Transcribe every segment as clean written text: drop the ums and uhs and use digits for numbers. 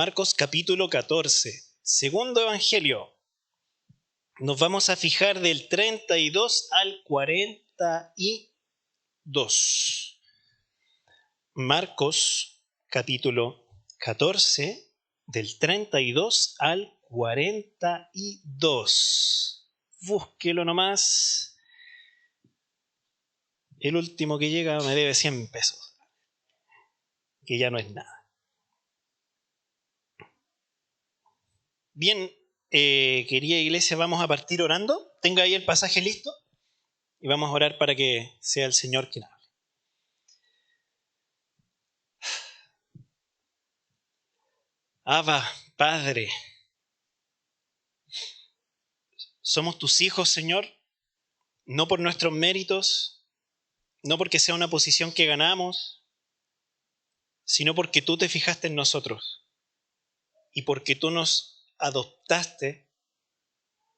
Marcos capítulo 14, segundo evangelio. Nos vamos a fijar del 32 al 42. Marcos capítulo 14, del 32 al 42. Búsquelo nomás. El último que llega me debe 100 pesos, que ya no es nada. Bien, querida iglesia, vamos a partir orando. Tenga ahí el pasaje listo y vamos a orar para que sea el Señor quien hable. Abba, Padre, somos tus hijos, Señor, no por nuestros méritos, no porque sea una posición que ganamos, sino porque tú te fijaste en nosotros y porque tú nos adoptaste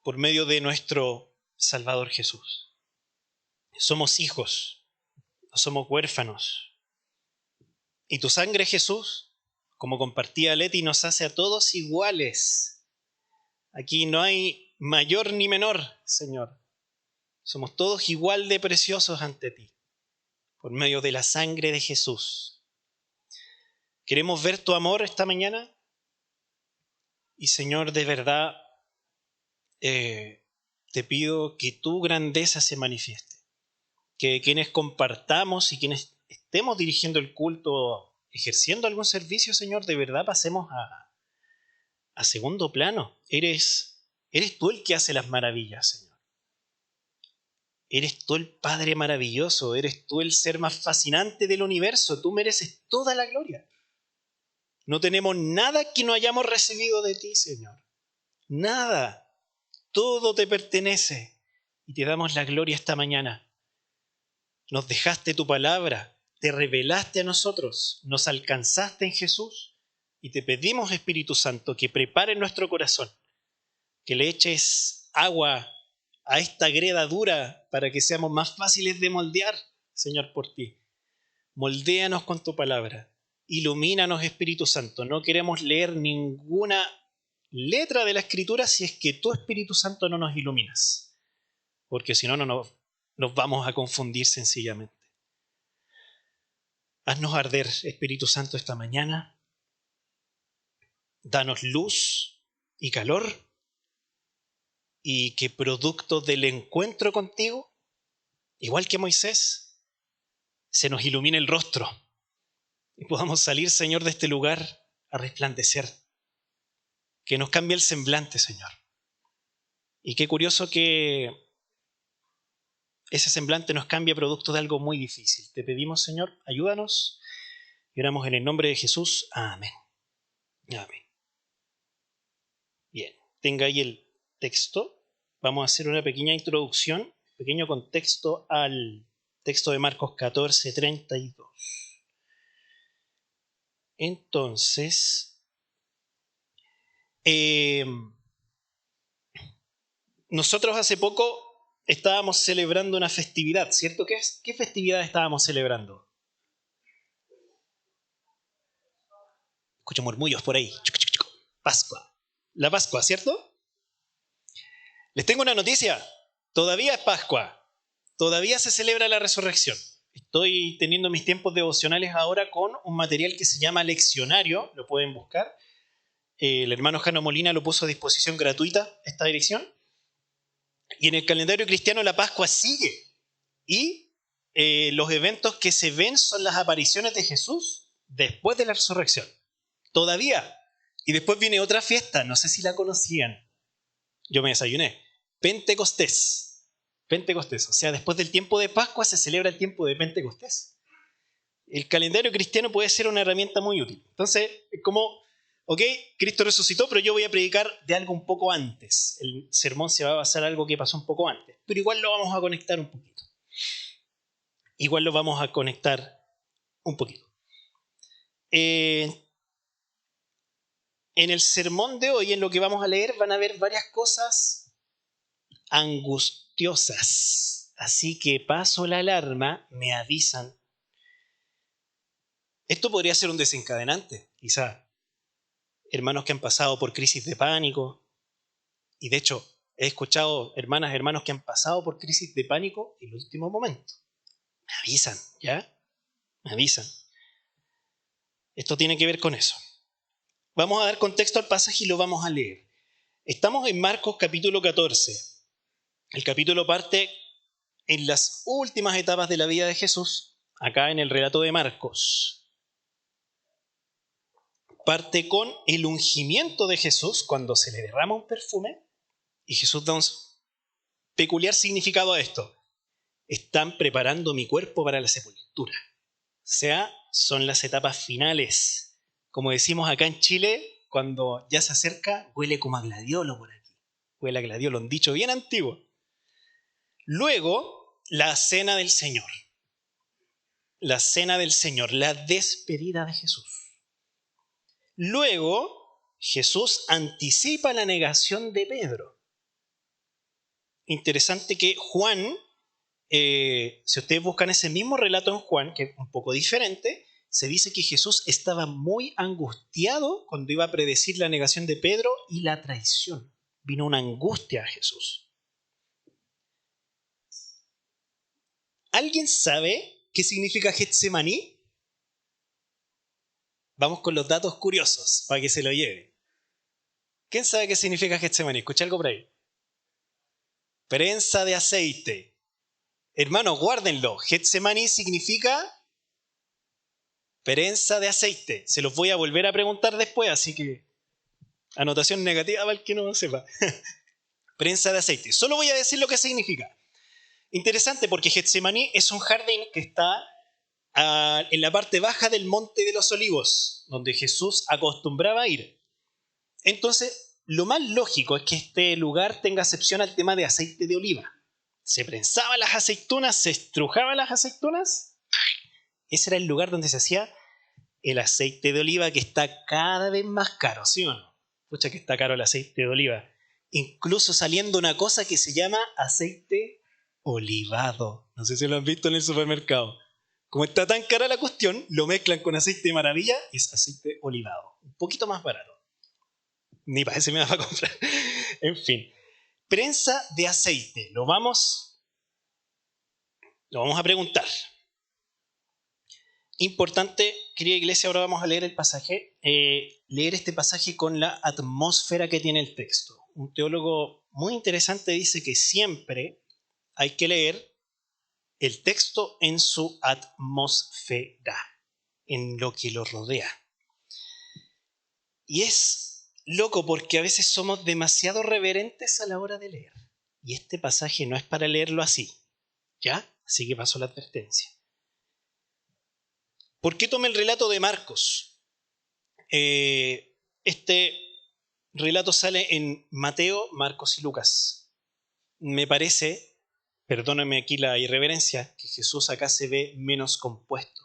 por medio de nuestro Salvador Jesús. Somos hijos, no somos huérfanos. Y tu sangre, Jesús, como compartía Leti, nos hace a todos iguales. Aquí no hay mayor ni menor, Señor. Somos todos igual de preciosos ante ti, por medio de la sangre de Jesús. Queremos ver tu amor esta mañana y, Señor, de verdad te pido que tu grandeza se manifieste. Que quienes compartamos y quienes estemos dirigiendo el culto, ejerciendo algún servicio, Señor, de verdad pasemos a segundo plano. Eres tú el que hace las maravillas, Señor. Eres tú el Padre maravilloso, eres tú el ser más fascinante del universo. Tú mereces toda la gloria. No tenemos nada que no hayamos recibido de ti, Señor. Nada. Todo te pertenece y te damos la gloria esta mañana. Nos dejaste tu palabra, te revelaste a nosotros, nos alcanzaste en Jesús y te pedimos, Espíritu Santo, que prepare nuestro corazón, que le eches agua a esta greda dura para que seamos más fáciles de moldear, Señor, por ti. Moldéanos con tu palabra, ilumínanos, Espíritu Santo. No queremos leer ninguna letra de la Escritura si es que tu Espíritu Santo no nos iluminas, porque si no, nos vamos a confundir sencillamente. Haznos arder, Espíritu Santo, esta mañana. Danos luz y calor y que producto del encuentro contigo, igual que Moisés, se nos ilumine el rostro y podamos salir, Señor, de este lugar a resplandecer. Que nos cambie el semblante, Señor. Y qué curioso que ese semblante nos cambie producto de algo muy difícil. Te pedimos, Señor, ayúdanos. Y oramos en el nombre de Jesús. Amén. Amén. Bien, tenga ahí el texto. Vamos a hacer una pequeña introducción, pequeño contexto al texto de Marcos 14, 32. Entonces, nosotros hace poco estábamos celebrando una festividad, ¿cierto? ¿Qué festividad estábamos celebrando? Escucho murmullos por ahí. Pascua. La Pascua, ¿cierto? Les tengo una noticia. Todavía es Pascua. Todavía se celebra la resurrección. Estoy teniendo mis tiempos devocionales ahora con un material que se llama Leccionario. Lo pueden buscar. El hermano Jano Molina lo puso a disposición gratuita, esta dirección. Y en el calendario cristiano la Pascua sigue. Y los eventos que se ven son las apariciones de Jesús después de la resurrección. Todavía. Y después viene otra fiesta, no sé si la conocían. Yo me desayuné. Pentecostés. Pentecostés. O sea, después del tiempo de Pascua se celebra el tiempo de Pentecostés. El calendario cristiano puede ser una herramienta muy útil. Entonces, es como, ok, Cristo resucitó, pero yo voy a predicar de algo un poco antes. El sermón se va a basar en algo que pasó un poco antes. Pero igual lo vamos a conectar un poquito. Igual lo vamos a conectar un poquito. En el sermón de hoy, en lo que vamos a leer, van a haber varias cosas angustiosas. Así que paso la alarma, me avisan. Esto podría ser un desencadenante, quizá. hermanos que han pasado por crisis de pánico. Y de hecho, he escuchado hermanas, hermanos que han pasado por crisis de pánico en el último momento. Me avisan, ¿ya? Me avisan. Esto tiene que ver con eso. Vamos a dar contexto al pasaje y lo vamos a leer. Estamos en Marcos capítulo 14. El capítulo parte en las últimas etapas de la vida de Jesús, acá en el relato de Marcos. Parte con el ungimiento de Jesús cuando se le derrama un perfume y Jesús da un peculiar significado a esto. Están preparando mi cuerpo para la sepultura. O sea, son las etapas finales. Como decimos acá en Chile, cuando ya se acerca, huele como a gladiolo por aquí. Huele a gladiolo, un dicho bien antiguo. Luego, la cena del Señor. La cena del Señor, la despedida de Jesús. Luego, Jesús anticipa la negación de Pedro. Interesante que Juan, si ustedes buscan ese mismo relato en Juan, que es un poco diferente, se dice que Jesús estaba muy angustiado cuando iba a predecir la negación de Pedro y la traición. Vino una angustia a Jesús. ¿Alguien sabe qué significa Getsemaní? Vamos con los datos curiosos para que se lo lleven. ¿Quién sabe qué significa Getsemaní? ¿Escuché algo por ahí? Prensa de aceite. Hermanos, guárdenlo. Getsemaní significa prensa de aceite. Se los voy a volver a preguntar después, así que anotación negativa para el que no lo sepa. Prensa de aceite. Solo voy a decir lo que significa. Interesante porque Getsemaní es un jardín que está en la parte baja del Monte de los Olivos, donde Jesús acostumbraba a ir. Entonces, lo más lógico es que este lugar tenga acepción al tema de aceite de oliva. Se prensaban las aceitunas, se estrujaban las aceitunas. Ese era el lugar donde se hacía el aceite de oliva, que está cada vez más caro, ¿sí o no? Pucha que está caro el aceite de oliva. Incluso saliendo una cosa que se llama aceite olivado. No sé si lo han visto en el supermercado. Como está tan cara la cuestión, lo mezclan con aceite de maravilla y es aceite olivado. Un poquito más barato. Ni parece me va a comprar. En fin. Prensa de aceite. Lo vamos a preguntar. Importante, querida iglesia, ahora vamos a leer el pasaje. Leer este pasaje con la atmósfera que tiene el texto. Un teólogo muy interesante dice que siempre hay que leer el texto en su atmósfera, en lo que lo rodea. Y es loco porque a veces somos demasiado reverentes a la hora de leer. Y este pasaje no es para leerlo así, ¿ya? Así que pasó la advertencia. ¿Por qué tomé el relato de Marcos? Este relato sale en Mateo, Marcos y Lucas. Me parece, perdóname aquí la irreverencia, que Jesús acá se ve menos compuesto.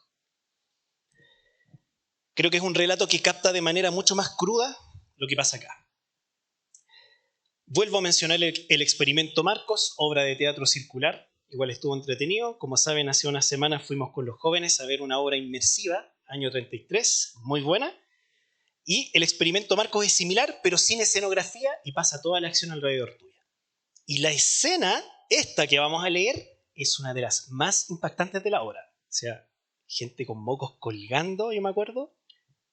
Creo que es un relato que capta de manera mucho más cruda lo que pasa acá. Vuelvo a mencionar el experimento Marcos, obra de teatro circular. Igual estuvo entretenido. Como saben, hace unas semanas fuimos con los jóvenes a ver una obra inmersiva, año 33, muy buena. Y el experimento Marcos es similar, pero sin escenografía y pasa toda la acción alrededor tuya. Y la escena, esta que vamos a leer, es una de las más impactantes de la obra. O sea, gente con mocos colgando, yo me acuerdo,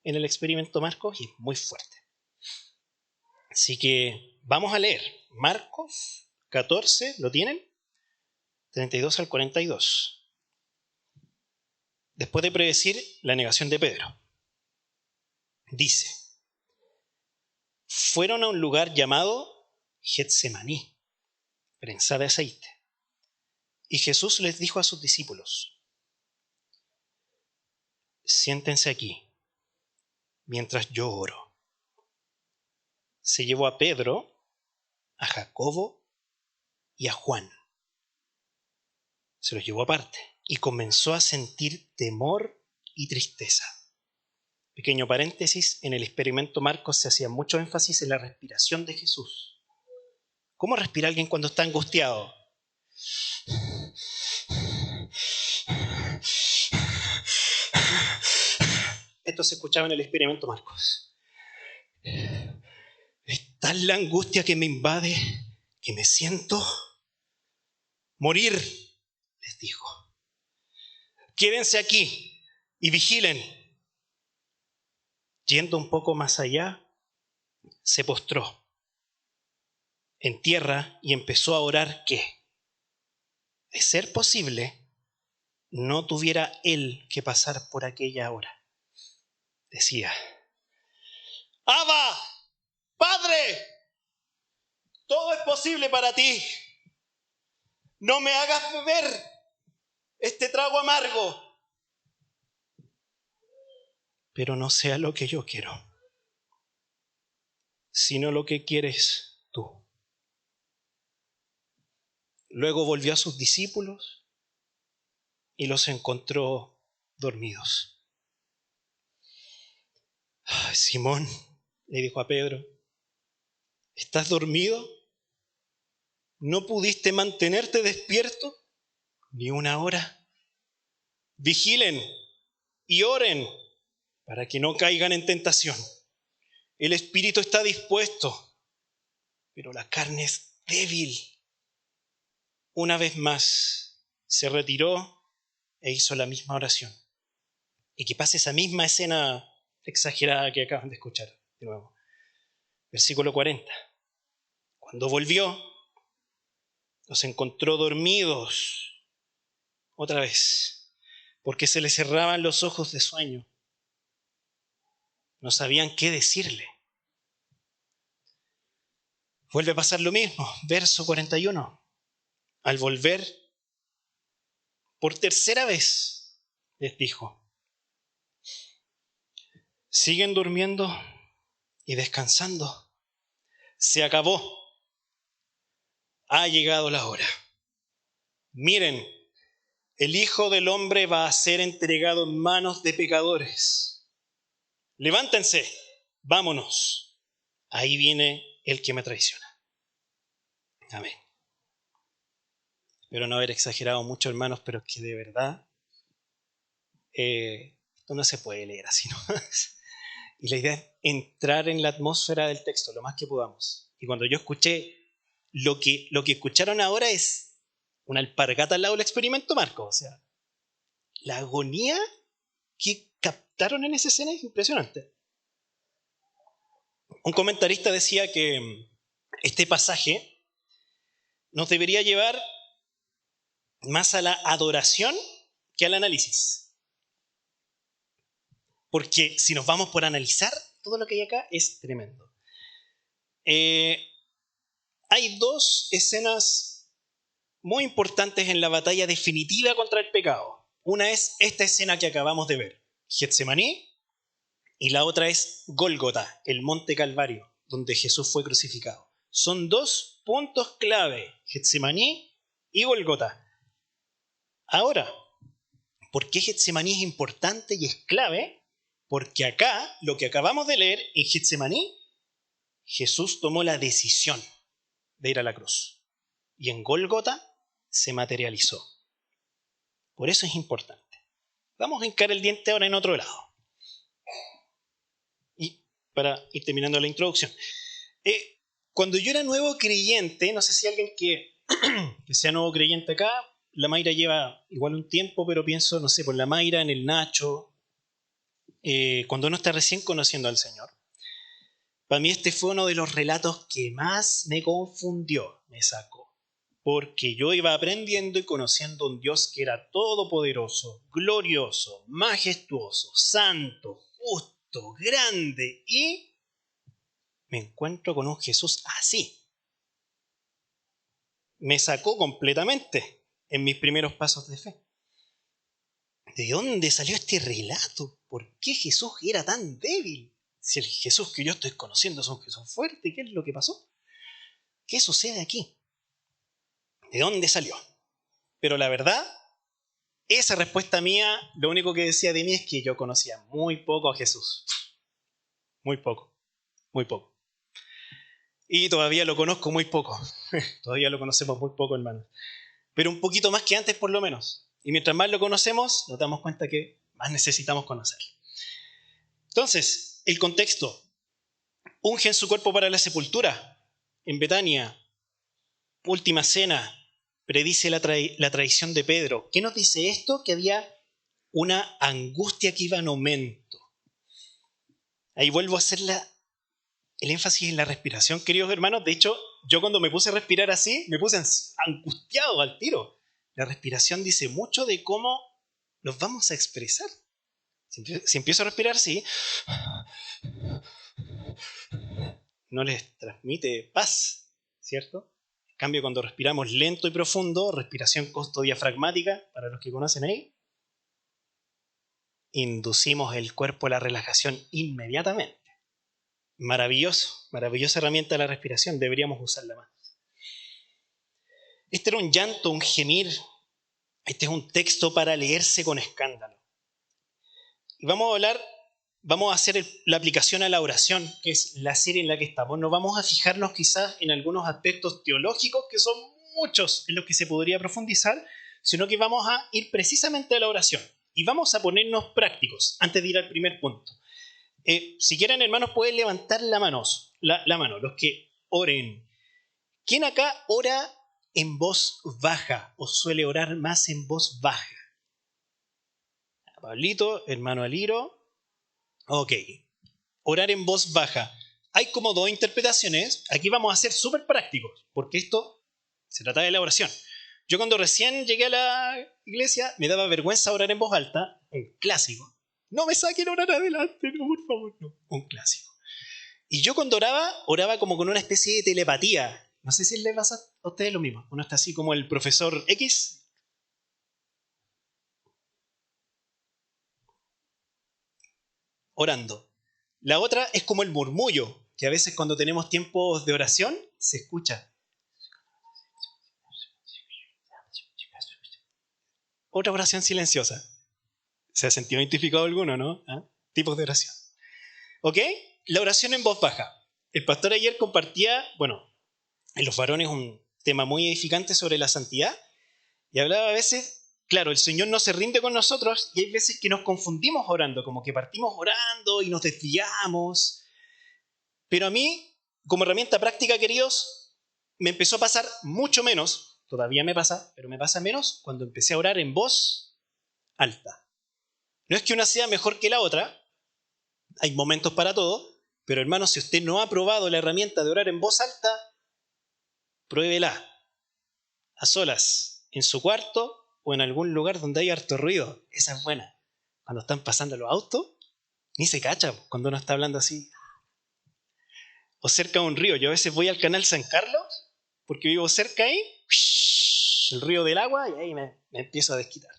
en el experimento Marcos, y es muy fuerte. Así que vamos a leer Marcos 14, ¿lo tienen? 32 al 42. Después de predecir la negación de Pedro. Dice, fueron a un lugar llamado Getsemaní, prensa de aceite. Y Jesús les dijo a sus discípulos, siéntense aquí, mientras yo oro. Se llevó a Pedro, a Jacobo y a Juan. Se los llevó aparte y comenzó a sentir temor y tristeza. Pequeño paréntesis, en el experimento Marcos se hacía mucho énfasis en la respiración de Jesús. ¿Cómo respira alguien cuando está angustiado? Esto se escuchaba en el experimento Marcos. Es tal la angustia que me invade que me siento morir, les dijo. Quédense aquí y vigilen. Yendo un poco más allá, se postró en tierra y empezó a orar que, de ser posible, no tuviera él que pasar por aquella hora. Decía: Abba, Padre, todo es posible para ti. No me hagas beber este trago amargo, pero no sea lo que yo quiero, sino lo que quieres tú. Luego volvió a sus discípulos y los encontró dormidos. Simón, le dijo a Pedro, ¿estás dormido? ¿No pudiste mantenerte despierto ni una hora? Vigilen y oren para que no caigan en tentación. El espíritu está dispuesto, pero la carne es débil. Una vez más se retiró e hizo la misma oración. Y que pase esa misma escena exagerada que acaban de escuchar de nuevo. Versículo 40. Cuando volvió, los encontró dormidos otra vez, porque se les cerraban los ojos de sueño. No sabían qué decirle. Vuelve a pasar lo mismo. Verso 41. Al volver, por tercera vez, les dijo: ¿siguen durmiendo y descansando? Se acabó. Ha llegado la hora. Miren, el Hijo del Hombre va a ser entregado en manos de pecadores. Levántense, vámonos. Ahí viene el que me traiciona. Amén. Espero no haber exagerado mucho, hermanos, pero es que de verdad esto no se puede leer así, ¿no? Y la idea es entrar en la atmósfera del texto lo más que podamos. Y cuando yo escuché lo que escucharon ahora es una alpargata al lado del experimento Marco. O sea, la agonía que captaron en esa escena es impresionante. Un comentarista decía que este pasaje nos debería llevar más a la adoración que al análisis. Porque si nos vamos por analizar, todo lo que hay acá es tremendo. Hay dos escenas muy importantes en la batalla definitiva contra el pecado. Una es esta escena que acabamos de ver, Getsemaní, y la otra es Gólgota, el monte Calvario, donde Jesús fue crucificado. Son dos puntos clave, Getsemaní y Gólgota. Ahora, ¿por qué Getsemaní es importante y es clave? Porque acá, lo que acabamos de leer en Getsemaní, Jesús tomó la decisión de ir a la cruz. Y en Gólgota se materializó. Por eso es importante. Vamos a hincar el diente ahora en otro lado. Y para ir terminando la introducción. Cuando yo era nuevo creyente, no sé si alguien que sea nuevo creyente acá, la Mayra lleva igual un tiempo, pero pienso, no sé, por la Mayra, en el Nacho, cuando uno está recién conociendo al Señor. Para mí este fue uno de los relatos que más me confundió, me sacó. Porque yo iba aprendiendo y conociendo a un Dios que era todopoderoso, glorioso, majestuoso, santo, justo, grande, y me encuentro con un Jesús así. Me sacó completamente en mis primeros pasos de fe. ¿De dónde salió este relato? ¿Por qué Jesús era tan débil? Si el Jesús que yo estoy conociendo es un Jesús fuerte, ¿qué es lo que pasó? ¿Qué sucede aquí? ¿De dónde salió? Pero la verdad, esa respuesta mía, lo único que decía de mí es que yo conocía muy poco a Jesús. Muy poco, muy poco. Y todavía lo conozco muy poco. Todavía lo conocemos muy poco, hermano. Pero un poquito más que antes, por lo menos. Y mientras más lo conocemos, nos damos cuenta que más necesitamos conocer. Entonces, el contexto. Ungen su cuerpo para la sepultura. En Betania, última cena, predice la traición de Pedro. ¿Qué nos dice esto? Que había una angustia que iba en aumento. Ahí vuelvo a hacer el énfasis en la respiración, queridos hermanos. De hecho, yo cuando me puse a respirar así, me puse angustiado al tiro. La respiración dice mucho de cómo nos vamos a expresar. Si empiezo a respirar así, no les transmite paz, ¿cierto? En cambio, cuando respiramos lento y profundo, respiración costodiafragmática, para los que conocen ahí, inducimos el cuerpo a la relajación inmediatamente. Maravilloso, maravillosa herramienta de la respiración, deberíamos usarla más. Este era un llanto, un gemir. Este es un texto para leerse con escándalo. Y vamos a hacer la aplicación a la oración, que es la serie en la que estamos. No vamos a fijarnos quizás en algunos aspectos teológicos, que son muchos en los que se podría profundizar, sino que vamos a ir precisamente a la oración. Y vamos a ponernos prácticos antes de ir al primer punto. Si quieren, hermanos, pueden levantar la mano, los que oren. ¿Quién acá ora en voz baja o suele orar más en voz baja? Pablito, hermano Aliro. Ok. Orar en voz baja. Hay como dos interpretaciones. Aquí vamos a ser súper prácticos, porque esto se trata de la oración. Yo cuando recién llegué a la iglesia me daba vergüenza orar en voz alta, un clásico. No me saquen orar adelante, no, por favor, no. Un clásico. Y yo cuando oraba como con una especie de telepatía. No sé si les pasa a ustedes lo mismo. Uno está así como el profesor X. Orando. La otra es como el murmullo, que a veces cuando tenemos tiempos de oración se escucha. Otra oración silenciosa. ¿Se ha sentido identificado alguno, no? ¿Ah? Tipos de oración. ¿Ok? La oración en voz baja. El pastor ayer compartía, en los varones un tema muy edificante sobre la santidad y hablaba a veces, claro, el Señor no se rinde con nosotros y hay veces que nos confundimos orando, como que partimos orando y nos desviamos. Pero a mí, como herramienta práctica, queridos, me empezó a pasar mucho menos, todavía me pasa, pero me pasa menos cuando empecé a orar en voz alta. No es que una sea mejor que la otra, hay momentos para todo, pero hermanos, si usted no ha probado la herramienta de orar en voz alta, pruébela a solas, en su cuarto o en algún lugar donde hay harto ruido. Esa es buena. Cuando están pasando los autos, ni se cacha cuando uno está hablando así. O cerca de un río. Yo a veces voy al canal San Carlos, porque vivo cerca ahí, el río del agua, y ahí me empiezo a desquitar.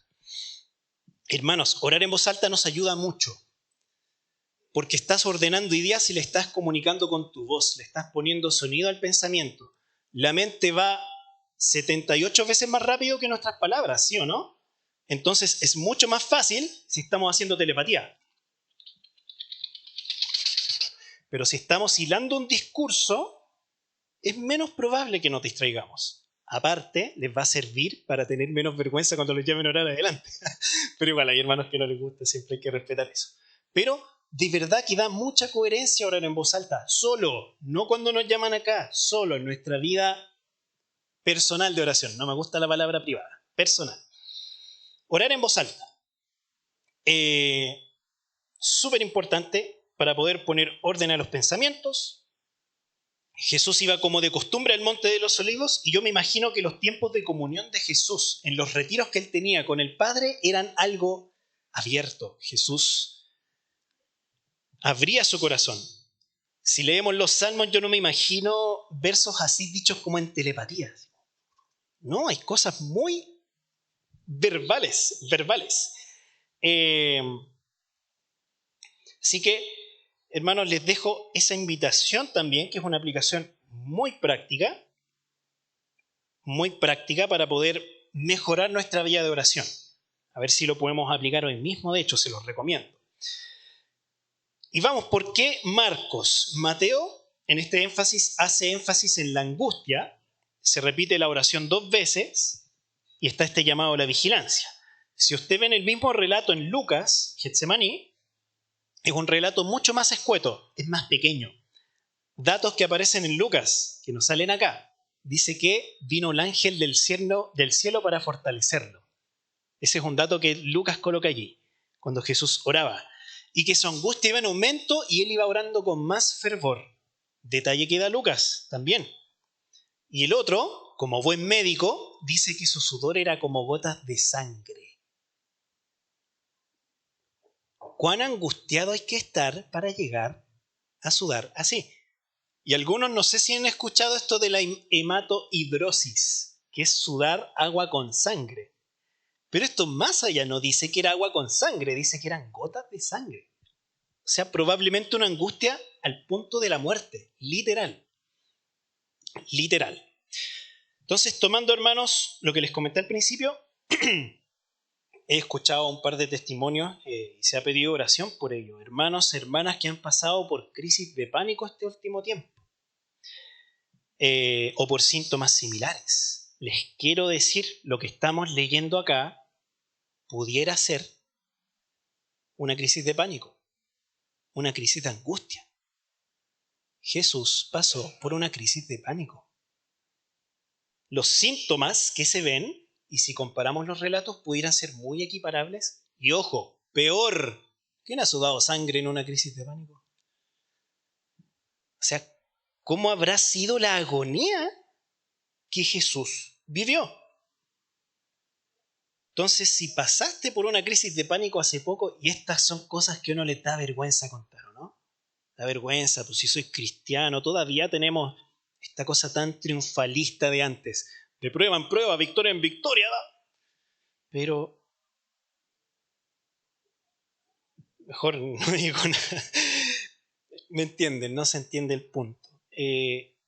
Hermanos, orar en voz alta nos ayuda mucho, porque estás ordenando ideas y le estás comunicando con tu voz, le estás poniendo sonido al pensamiento. La mente va 78 veces más rápido que nuestras palabras, ¿sí o no? Entonces es mucho más fácil si estamos haciendo telepatía. Pero si estamos hilando un discurso, es menos probable que nos distraigamos. Aparte, les va a servir para tener menos vergüenza cuando los llamen a orar adelante. Pero igual hay hermanos que no les gusta, siempre hay que respetar eso. Pero de verdad que da mucha coherencia orar en voz alta, solo, no cuando nos llaman acá, solo en nuestra vida personal de oración. No me gusta la palabra privada, personal. Orar en voz alta. Súper importante para poder poner orden a los pensamientos. Jesús iba como de costumbre al Monte de los Olivos y yo me imagino que los tiempos de comunión de Jesús en los retiros que él tenía con el Padre eran algo abierto. Jesús abría su corazón. Si leemos los salmos, yo no me imagino versos así dichos como en telepatía. No, hay cosas muy verbales. Así que, hermanos, les dejo esa invitación también, que es una aplicación muy práctica para poder mejorar nuestra vida de oración. A ver si lo podemos aplicar hoy mismo, de hecho, se los recomiendo. Y vamos, ¿por qué Marcos? Mateo, en este énfasis, hace énfasis en la angustia, se repite la oración 2 veces y está este llamado a la vigilancia. Si usted ve en el mismo relato en Lucas, Getsemaní, es un relato mucho más escueto, es más pequeño. Datos que aparecen en Lucas, que nos salen acá. Dice que vino el ángel del cielo para fortalecerlo. Ese es un dato que Lucas coloca allí, cuando Jesús oraba. Y que su angustia iba en aumento y él iba orando con más fervor. Detalle que da Lucas también. Y el otro, como buen médico, dice que su sudor era como gotas de sangre. ¿Cuán angustiado hay que estar para llegar a sudar así? Y algunos no sé si han escuchado esto de la hematohidrosis, que es sudar agua con sangre. Pero esto más allá no dice que era agua con sangre, dice que eran gotas de sangre. O sea, probablemente una angustia al punto de la muerte, literal. Literal. Entonces, tomando, hermanos, lo que les comenté al principio, he escuchado un par de testimonios y se ha pedido oración por ello. Hermanos, hermanas que han pasado por crisis de pánico este último tiempo. O por síntomas similares. Les quiero decir, lo que estamos leyendo acá pudiera ser una crisis de pánico, una crisis de angustia. Jesús pasó por una crisis de pánico. Los síntomas que se ven, y si comparamos los relatos, pudieran ser muy equiparables. Y ojo, peor, ¿quién ha sudado sangre en una crisis de pánico? O sea, ¿cómo habrá sido la agonía que Jesús vivió? Entonces, si pasaste por una crisis de pánico hace poco, y estas son cosas que a uno le da vergüenza contar, ¿o no? Da vergüenza, pues si soy cristiano, todavía tenemos esta cosa tan triunfalista de antes. De prueba en prueba, victoria en victoria. Pero mejor no digo nada. ¿Me entienden? No se entiende el punto.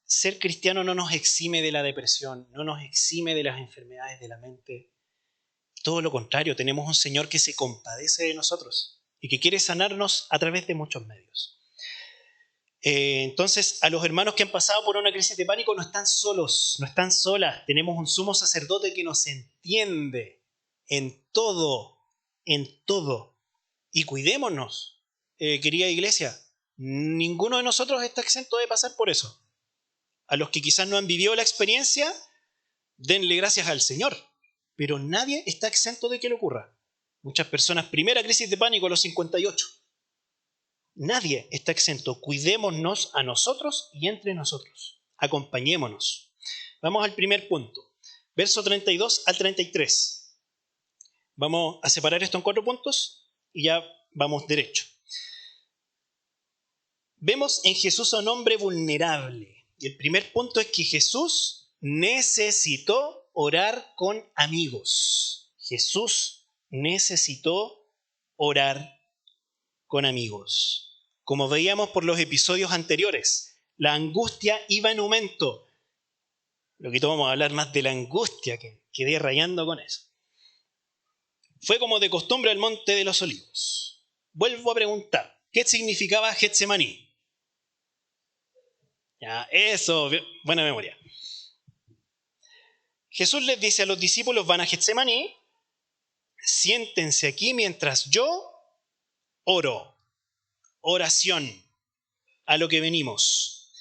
Ser cristiano no nos exime de la depresión, no nos exime de las enfermedades de la mente. Todo lo contrario, tenemos un Señor que se compadece de nosotros y que quiere sanarnos a través de muchos medios. Entonces, a los hermanos que han pasado por una crisis de pánico no están solos, no están solas. Tenemos un sumo sacerdote que nos entiende en todo, en todo. Y cuidémonos, querida iglesia. Ninguno de nosotros está exento de pasar por eso. A los que quizás no han vivido la experiencia, denle gracias al Señor. Pero nadie está exento de que le ocurra. Muchas personas, primera crisis de pánico a los 58. Nadie está exento. Cuidémonos a nosotros y entre nosotros. Acompañémonos. Vamos al primer punto. Verso 32 al 33. Vamos a separar esto en 4 puntos y ya vamos derecho. Vemos en Jesús a un hombre vulnerable. Y el primer punto es que Jesús necesitó orar con amigos. Jesús necesitó orar con amigos. Como veíamos por los episodios anteriores, la angustia iba en aumento. Luego vamos a hablar más de la angustia, que quedé rayando con eso. Fue como de costumbre al monte de los olivos. Vuelvo a preguntar, ¿qué significaba Getsemaní? Ya, eso, buena memoria. Jesús les dice a los discípulos, van a Getsemaní, siéntense aquí mientras yo oro. Oración, a lo que venimos.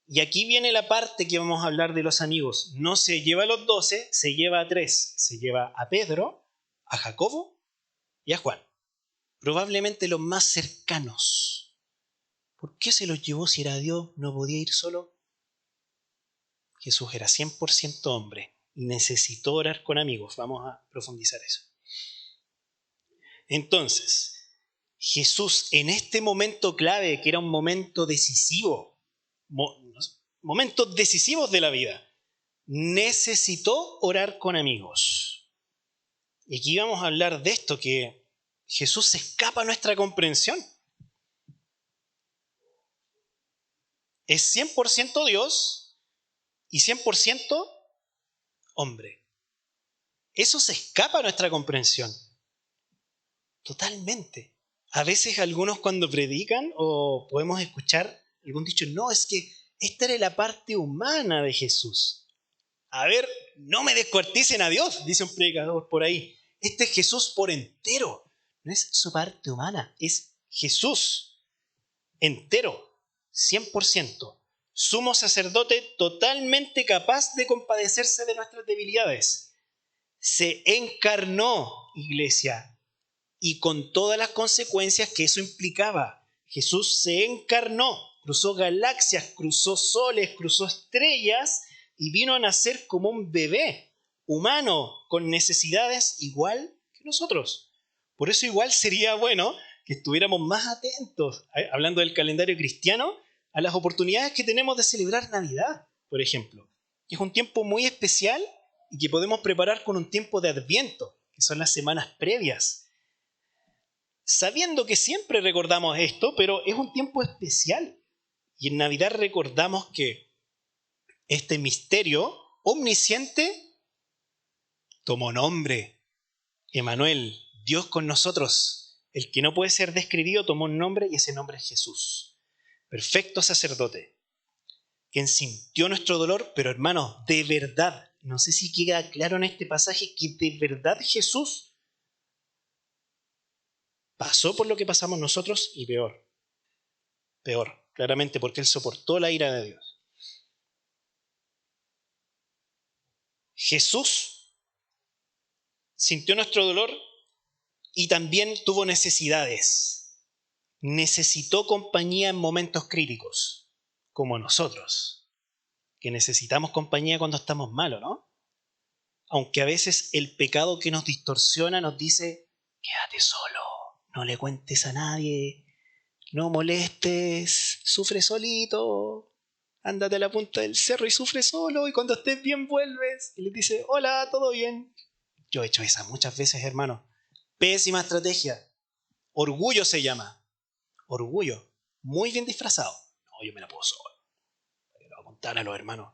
Y aquí viene la parte que vamos a hablar de los amigos. No se lleva a los 12, se lleva a 3. Se lleva a Pedro, a Jacobo y a Juan. Probablemente los más cercanos. ¿Por qué se los llevó si era Dios? ¿No podía ir solo? Jesús era 100% hombre y necesitó orar con amigos. Vamos a profundizar eso. Entonces, Jesús en este momento clave, que era un momento decisivo, momentos decisivos de la vida, necesitó orar con amigos. Y aquí vamos a hablar de esto, que Jesús se escapa a nuestra comprensión. Es 100% Dios y 100% hombre. Eso se escapa a nuestra comprensión. Totalmente. A veces algunos cuando predican o podemos escuchar algún dicho, no, es que esta era la parte humana de Jesús. A ver, no me descuarticen a Dios, dice un predicador por ahí. Este es Jesús por entero. No es su parte humana, es Jesús entero, 100%. sumo sacerdote totalmente capaz de compadecerse de nuestras debilidades. Se encarnó, iglesia, y con todas las consecuencias que eso implicaba. Jesús se encarnó, cruzó galaxias, cruzó soles, cruzó estrellas y vino a nacer como un bebé humano con necesidades igual que nosotros. Por eso igual sería bueno que estuviéramos más atentos, hablando del calendario cristiano, a las oportunidades que tenemos de celebrar Navidad, por ejemplo, que es un tiempo muy especial y que podemos preparar con un tiempo de Adviento, que son las semanas previas, sabiendo que siempre recordamos esto, pero es un tiempo especial. Y en Navidad recordamos que este misterio omnisciente tomó nombre. Emmanuel, Dios con nosotros, el que no puede ser describido, tomó un nombre y ese nombre es Jesús. Perfecto sacerdote, quien sintió nuestro dolor, pero hermanos, de verdad, no sé si queda claro en este pasaje que de verdad Jesús pasó por lo que pasamos nosotros y peor, claramente porque Él soportó la ira de Dios. Jesús sintió nuestro dolor y también tuvo necesidades. Necesitó compañía en momentos críticos, como nosotros, que necesitamos compañía cuando estamos malos, ¿no? Aunque a veces el pecado que nos distorsiona nos dice, quédate solo, no le cuentes a nadie, no molestes, sufre solito, ándate a la punta del cerro y sufre solo, y cuando estés bien vuelves y les dice, hola, ¿todo bien? Yo he hecho esa muchas veces, hermano. Pésima estrategia. Orgullo se llama. Orgullo. Muy bien disfrazado. No, yo me la puedo solo. Le voy a contar a los hermanos.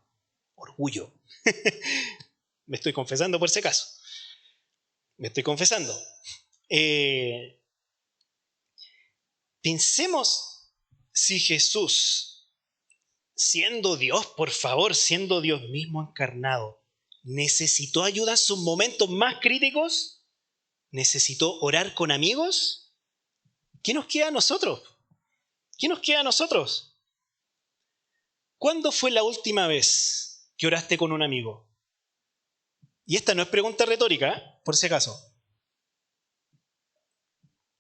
Orgullo. Me estoy confesando por ese caso. Me estoy confesando. Pensemos si Jesús, siendo Dios, por favor, siendo Dios mismo encarnado, necesitó ayuda en sus momentos más críticos, necesitó orar con amigos. ¿Qué nos queda a nosotros? ¿Qué nos queda a nosotros? ¿Cuándo fue la última vez que oraste con un amigo? Y esta no es pregunta retórica, por si acaso.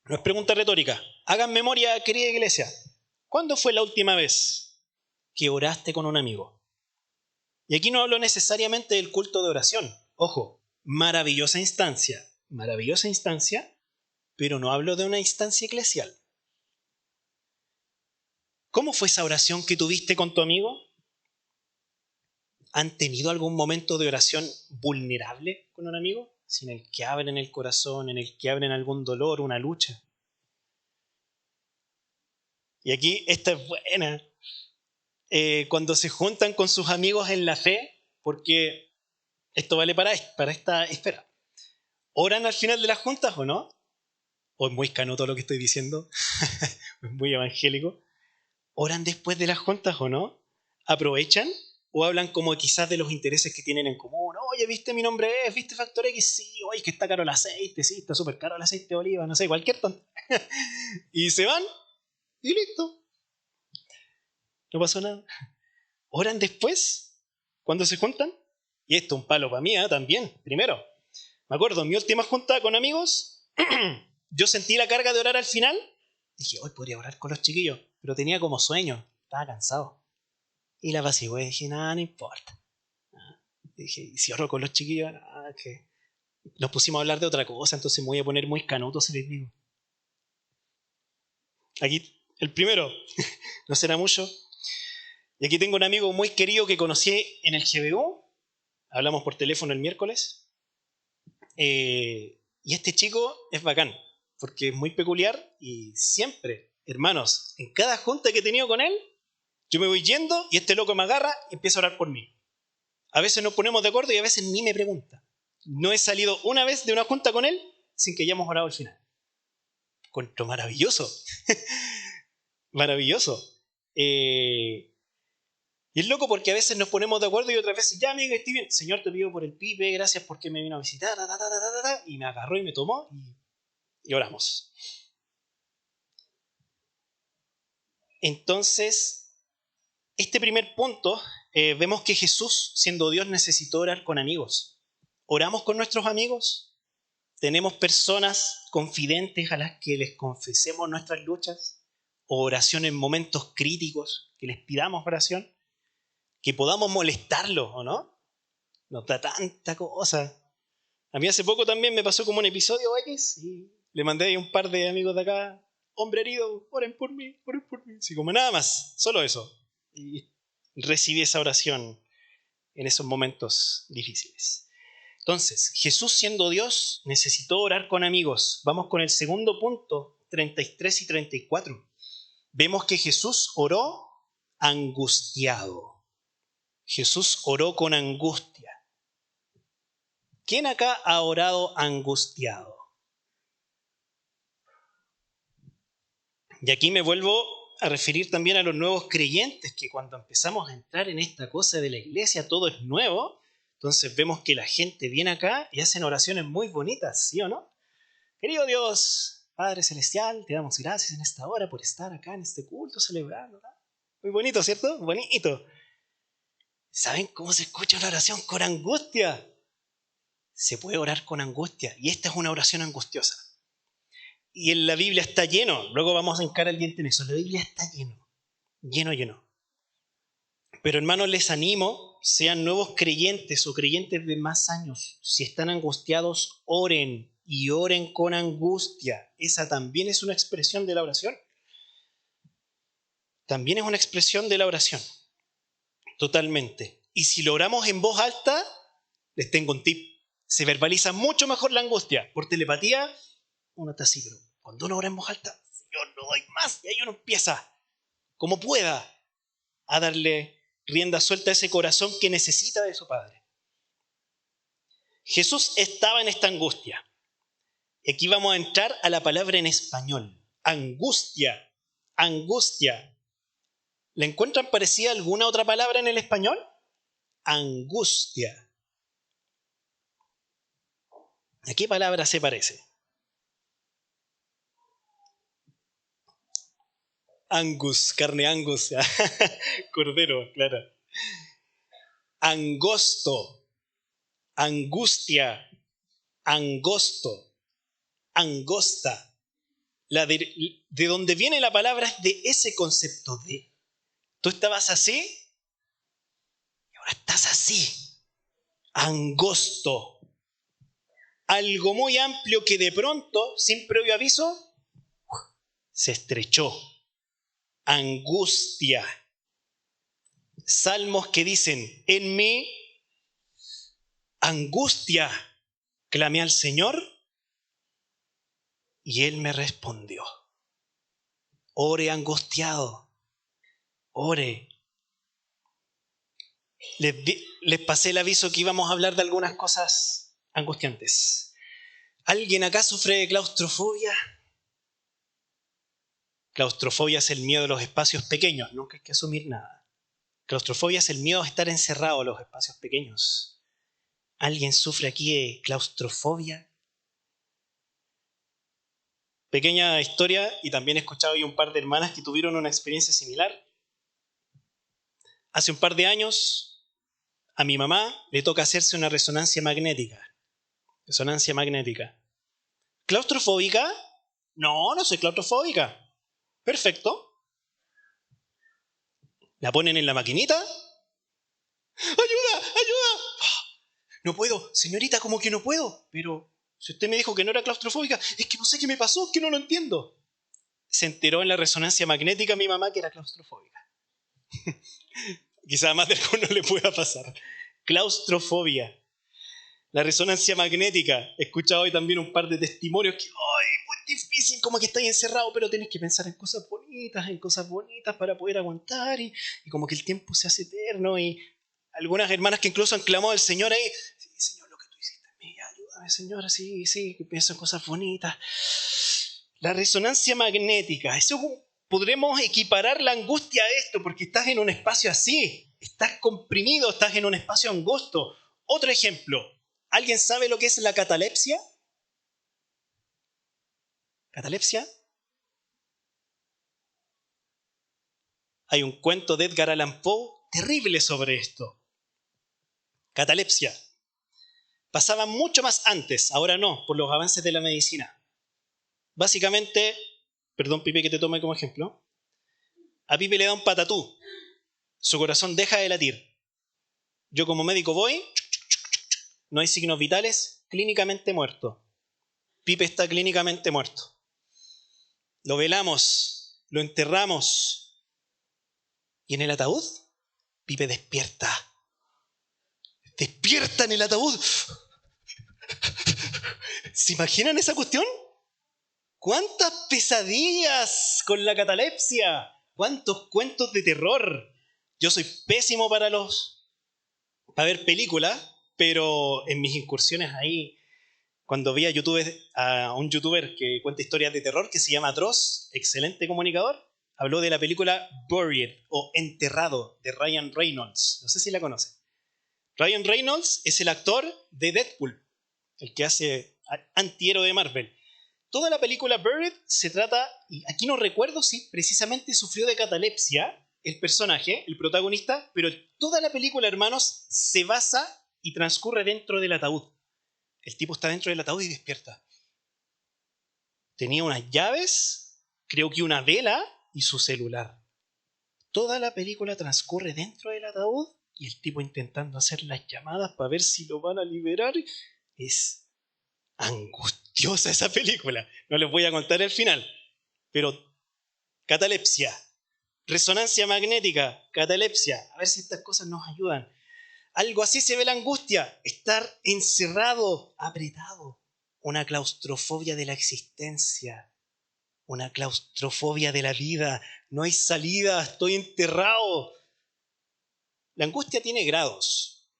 No es pregunta retórica. Hagan memoria, querida iglesia. ¿Cuándo fue la última vez que oraste con un amigo? Y aquí no hablo necesariamente del culto de oración. Ojo, maravillosa instancia, pero no hablo de una instancia eclesial. ¿Cómo fue esa oración que tuviste con tu amigo? ¿Han tenido algún momento de oración vulnerable con un amigo? En el que abren el corazón, en el que abren algún dolor, una lucha. Y aquí esta es buena. Cuando se juntan con sus amigos en la fe, porque esto vale para esta esfera. ¿Oran al final de las juntas o no? ¿O es muy canuto lo que estoy diciendo? ¿Es muy evangélico? ¿Oran después de las juntas o no? ¿Aprovechan? ¿O hablan como quizás de los intereses que tienen en común? Oye, ¿viste mi nombre es? ¿Viste Factor X? Sí, oye, que está caro el aceite, sí, está súper caro el aceite de oliva, no sé, cualquier tonto. Y se van y listo. No pasó nada. ¿Oran después? ¿Cuando se juntan? Y esto es un palo para mí, también, primero. Me acuerdo, en mi última junta con amigos, yo sentí la carga de orar al final. Dije, hoy podría orar con los chiquillos, pero tenía como sueño, estaba cansado. Y la apacigué, dije, nada, no importa. Dije, ¿y si oro con los chiquillos? Nada, que nos pusimos a hablar de otra cosa, entonces me voy a poner muy canuto si les digo. Aquí, el primero, no será mucho. Y aquí tengo un amigo muy querido que conocí en el GBU. Hablamos por teléfono el miércoles. Y este chico es bacán, porque es muy peculiar y siempre, hermanos, en cada junta que he tenido con él, yo me voy yendo y este loco me agarra y empieza a orar por mí. A veces nos ponemos de acuerdo y a veces ni me pregunta. No he salido una vez de una junta con él sin que hayamos orado al final. Encuentro maravilloso. Maravilloso. Y es loco porque a veces nos ponemos de acuerdo y otras veces, ya amigo, estoy bien. Señor, te pido por el pibe, gracias porque me vino a visitar. Y me agarró y me tomó y oramos. Entonces, este primer punto, vemos que Jesús, siendo Dios, necesitó orar con amigos. ¿Oramos con nuestros amigos? ¿Tenemos personas confidentes a las que les confesemos nuestras luchas? ¿O oración en momentos críticos, que les pidamos oración? Que podamos molestarlos, ¿o no? Nos da tanta cosa. A mí hace poco también me pasó como un episodio X y le mandé a un par de amigos de acá: hombre herido, oren por mí, oren por mí. Así como nada más, solo eso. Y recibí esa oración en esos momentos difíciles. Entonces, Jesús, siendo Dios, necesitó orar con amigos. Vamos con el segundo punto, 33 y 34. Vemos que Jesús oró angustiado. Jesús oró con angustia. ¿Quién acá ha orado angustiado? Y aquí me vuelvo a referir también a los nuevos creyentes, que cuando empezamos a entrar en esta cosa de la iglesia, todo es nuevo. Entonces vemos que la gente viene acá y hacen oraciones muy bonitas, ¿sí o no? Querido Dios, Padre Celestial, te damos gracias en esta hora por estar acá en este culto celebrando, ¿no? Muy bonito, ¿cierto? Bonito. ¿Saben cómo se escucha una oración con angustia? Se puede orar con angustia, y esta es una oración angustiosa. Y en la Biblia está lleno, luego vamos a encarar el diente en eso, la Biblia está lleno. Pero hermanos, les animo, sean nuevos creyentes o creyentes de más años, si están angustiados, oren, y oren con angustia. Esa también es una expresión de la oración. También es una expresión de la oración, totalmente. Y si lo oramos en voz alta, les tengo un tip: se verbaliza mucho mejor la angustia. Por telepatía, uno está así, pero cuando uno ora en voz alta, Señor, no doy más, y ahí uno empieza, como pueda, a darle rienda suelta a ese corazón que necesita de su Padre. Jesús estaba en esta angustia. Y aquí vamos a entrar a la palabra en español. Angustia. Angustia. ¿Le encuentran parecida alguna otra palabra en el español? Angustia. ¿A qué palabra se parece? Angus, carne angus. Cordero, claro. Angosto. Angustia. Angosto. Angosta. De donde viene la palabra es de ese concepto de: tú estabas así y ahora estás así. Angosto. Algo muy amplio que de pronto, sin previo aviso, se estrechó. Angustia. Salmos que dicen: en mi angustia clamé al Señor y Él me respondió. Ore angustiado. Ore. Les pasé el aviso que íbamos a hablar de algunas cosas angustiantes. ¿Alguien acá sufre de claustrofobia? Claustrofobia es el miedo a los espacios pequeños, nunca hay que asumir nada. Claustrofobia es el miedo a estar encerrado en los espacios pequeños. ¿Alguien sufre aquí de claustrofobia? Pequeña historia, y también he escuchado hoy un par de hermanas que tuvieron una experiencia similar. Hace un par de años, a mi mamá le toca hacerse una resonancia magnética. Resonancia magnética. ¿Claustrofóbica? No, no soy claustrofóbica. Perfecto. La ponen en la maquinita. ¡Ayuda! ¡Ayuda! No puedo, señorita, como que no puedo. Pero si usted me dijo que no era claustrofóbica, es que no sé qué me pasó, es que no lo entiendo. Se enteró en la resonancia magnética mi mamá que era claustrofóbica. Quizá a más de alguno le pueda pasar. Claustrofobia. La resonancia magnética. He escuchado hoy también un par de testimonios que, ¡ay, muy difícil! Como que estáis encerrado, pero tenés que pensar en cosas bonitas para poder aguantar. Y como que el tiempo se hace eterno. Y algunas hermanas que incluso han clamado al Señor ahí: sí, Señor, lo que tú hiciste en mí, ayúdame, Señor, sí, que pienso en cosas bonitas. La resonancia magnética, podremos equiparar la angustia a esto, porque estás en un espacio así, estás comprimido, estás en un espacio angosto. Otro ejemplo, ¿alguien sabe lo que es la catalepsia? ¿Catalepsia? Hay un cuento de Edgar Allan Poe terrible sobre esto. Catalepsia. Pasaba mucho más antes, ahora no, por los avances de la medicina. Básicamente, perdón Pipe que te tome como ejemplo, a Pipe le da un patatú, su corazón deja de latir. Yo como médico voy, no hay signos vitales, clínicamente muerto. Pipe está clínicamente muerto. Lo velamos, lo enterramos. ¿Y en el ataúd? Pipe despierta. Despierta en el ataúd. ¿Se imaginan esa cuestión? ¿Cuántas pesadillas con la catalepsia? ¿Cuántos cuentos de terror? Yo soy pésimo para ver películas, pero en mis incursiones ahí, cuando vi a un youtuber que cuenta historias de terror que se llama Dross, excelente comunicador, habló de la película Buried o Enterrado de Ryan Reynolds. No sé si la conocen. Ryan Reynolds es el actor de Deadpool, el que hace antihéroe de Marvel. Toda la película Buried se trata, y aquí no recuerdo si precisamente sufrió de catalepsia el personaje, el protagonista, pero toda la película, hermanos, se basa y transcurre dentro del ataúd. El tipo está dentro del ataúd y despierta. Tenía unas llaves, creo que una vela y su celular. Toda la película transcurre dentro del ataúd y el tipo intentando hacer las llamadas para ver si lo van a liberar. Es angustiosa esa película. No les voy a contar el final. Pero catalepsia, resonancia magnética, catalepsia. A ver si estas cosas nos ayudan. Algo así se ve la angustia. Estar encerrado, apretado. Una claustrofobia de la existencia. Una claustrofobia de la vida. No hay salida, estoy enterrado. La angustia tiene grados,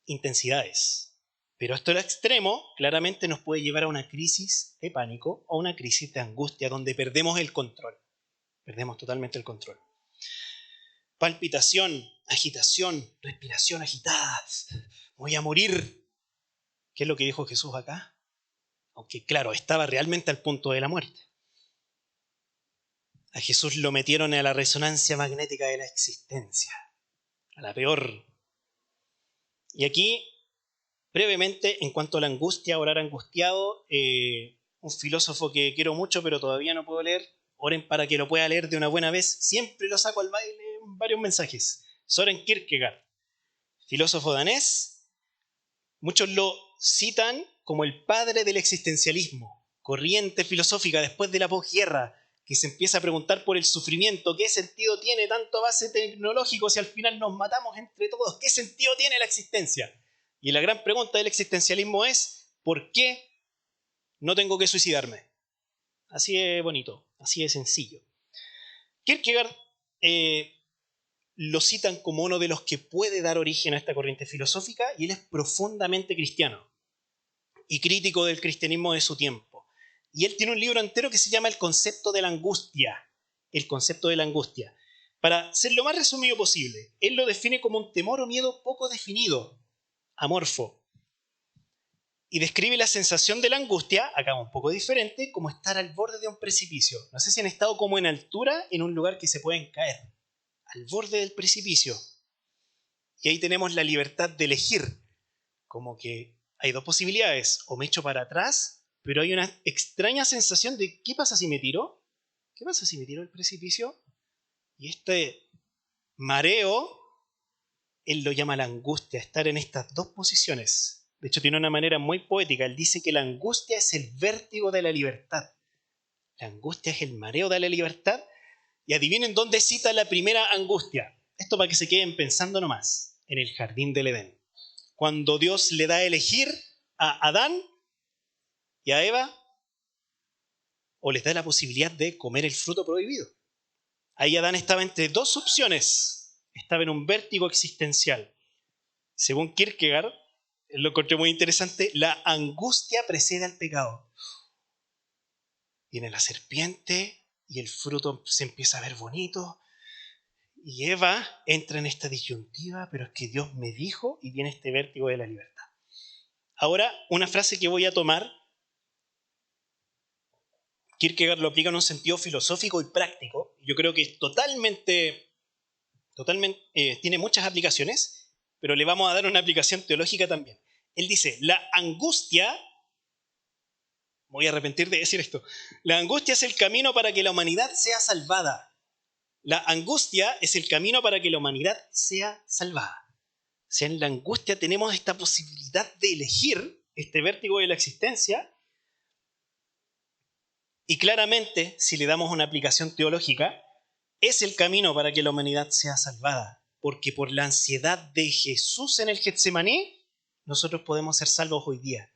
intensidades. Pero esto al extremo claramente nos puede llevar a una crisis de pánico o una crisis de angustia donde perdemos el control. Perdemos totalmente el control. Palpitación, agitación, respiración agitada. Voy a morir. ¿Qué es lo que dijo Jesús acá? Aunque claro, estaba realmente al punto de la muerte. A Jesús lo metieron a la resonancia magnética de la existencia, a la peor. Y aquí, brevemente, en cuanto a la angustia, orar angustiado, un filósofo que quiero mucho pero todavía no puedo leer, oren para que lo pueda leer de una buena vez, siempre lo saco al baile en varios mensajes. Søren Kierkegaard, filósofo danés, muchos lo citan como el padre del existencialismo, corriente filosófica después de la posguerra, que se empieza a preguntar por el sufrimiento, qué sentido tiene tanto avance tecnológico si al final nos matamos entre todos, qué sentido tiene la existencia. Y la gran pregunta del existencialismo es, ¿por qué no tengo que suicidarme? Así de bonito, así de sencillo. Kierkegaard lo citan como uno de los que puede dar origen a esta corriente filosófica y él es profundamente cristiano y crítico del cristianismo de su tiempo. Y él tiene un libro entero que se llama El concepto de la angustia. El concepto de la angustia. Para ser lo más resumido posible, él lo define como un temor o miedo poco definido, amorfo. Y describe la sensación de la angustia, acá un poco diferente, como estar al borde de un precipicio. No sé si han estado como en altura en un lugar que se pueden caer. Al borde del precipicio. Y ahí tenemos la libertad de elegir. Como que hay dos posibilidades. O me echo para atrás, pero hay una extraña sensación de ¿qué pasa si me tiro? ¿Qué pasa si me tiro del precipicio? Y este mareo, él lo llama la angustia, estar en estas dos posiciones. De hecho, tiene una manera muy poética. Él dice que la angustia es el vértigo de la libertad. La angustia es el mareo de la libertad. Y adivinen dónde cita la primera angustia. Esto para que se queden pensando nomás. En el jardín del Edén. Cuando Dios le da a elegir a Adán y a Eva, o les da la posibilidad de comer el fruto prohibido. Ahí Adán estaba entre dos opciones. Estaba en un vértigo existencial. Según Kierkegaard, lo encontré muy interesante, la angustia precede al pecado. Viene la serpiente y el fruto se empieza a ver bonito. Y Eva entra en esta disyuntiva, pero es que Dios me dijo, y viene este vértigo de la libertad. Ahora, una frase que voy a tomar, Kierkegaard lo aplica en un sentido filosófico y práctico. Yo creo que es totalmente Totalmente, tiene muchas aplicaciones, pero le vamos a dar una aplicación teológica también. Él dice, la angustia, voy a arrepentir de decir esto, la angustia es el camino para que la humanidad sea salvada. La angustia es el camino para que la humanidad sea salvada. O sea, en la angustia tenemos esta posibilidad de elegir este vértigo de la existencia y claramente, si le damos una aplicación teológica, es el camino para que la humanidad sea salvada. Porque por la ansiedad de Jesús en el Getsemaní, nosotros podemos ser salvos hoy día.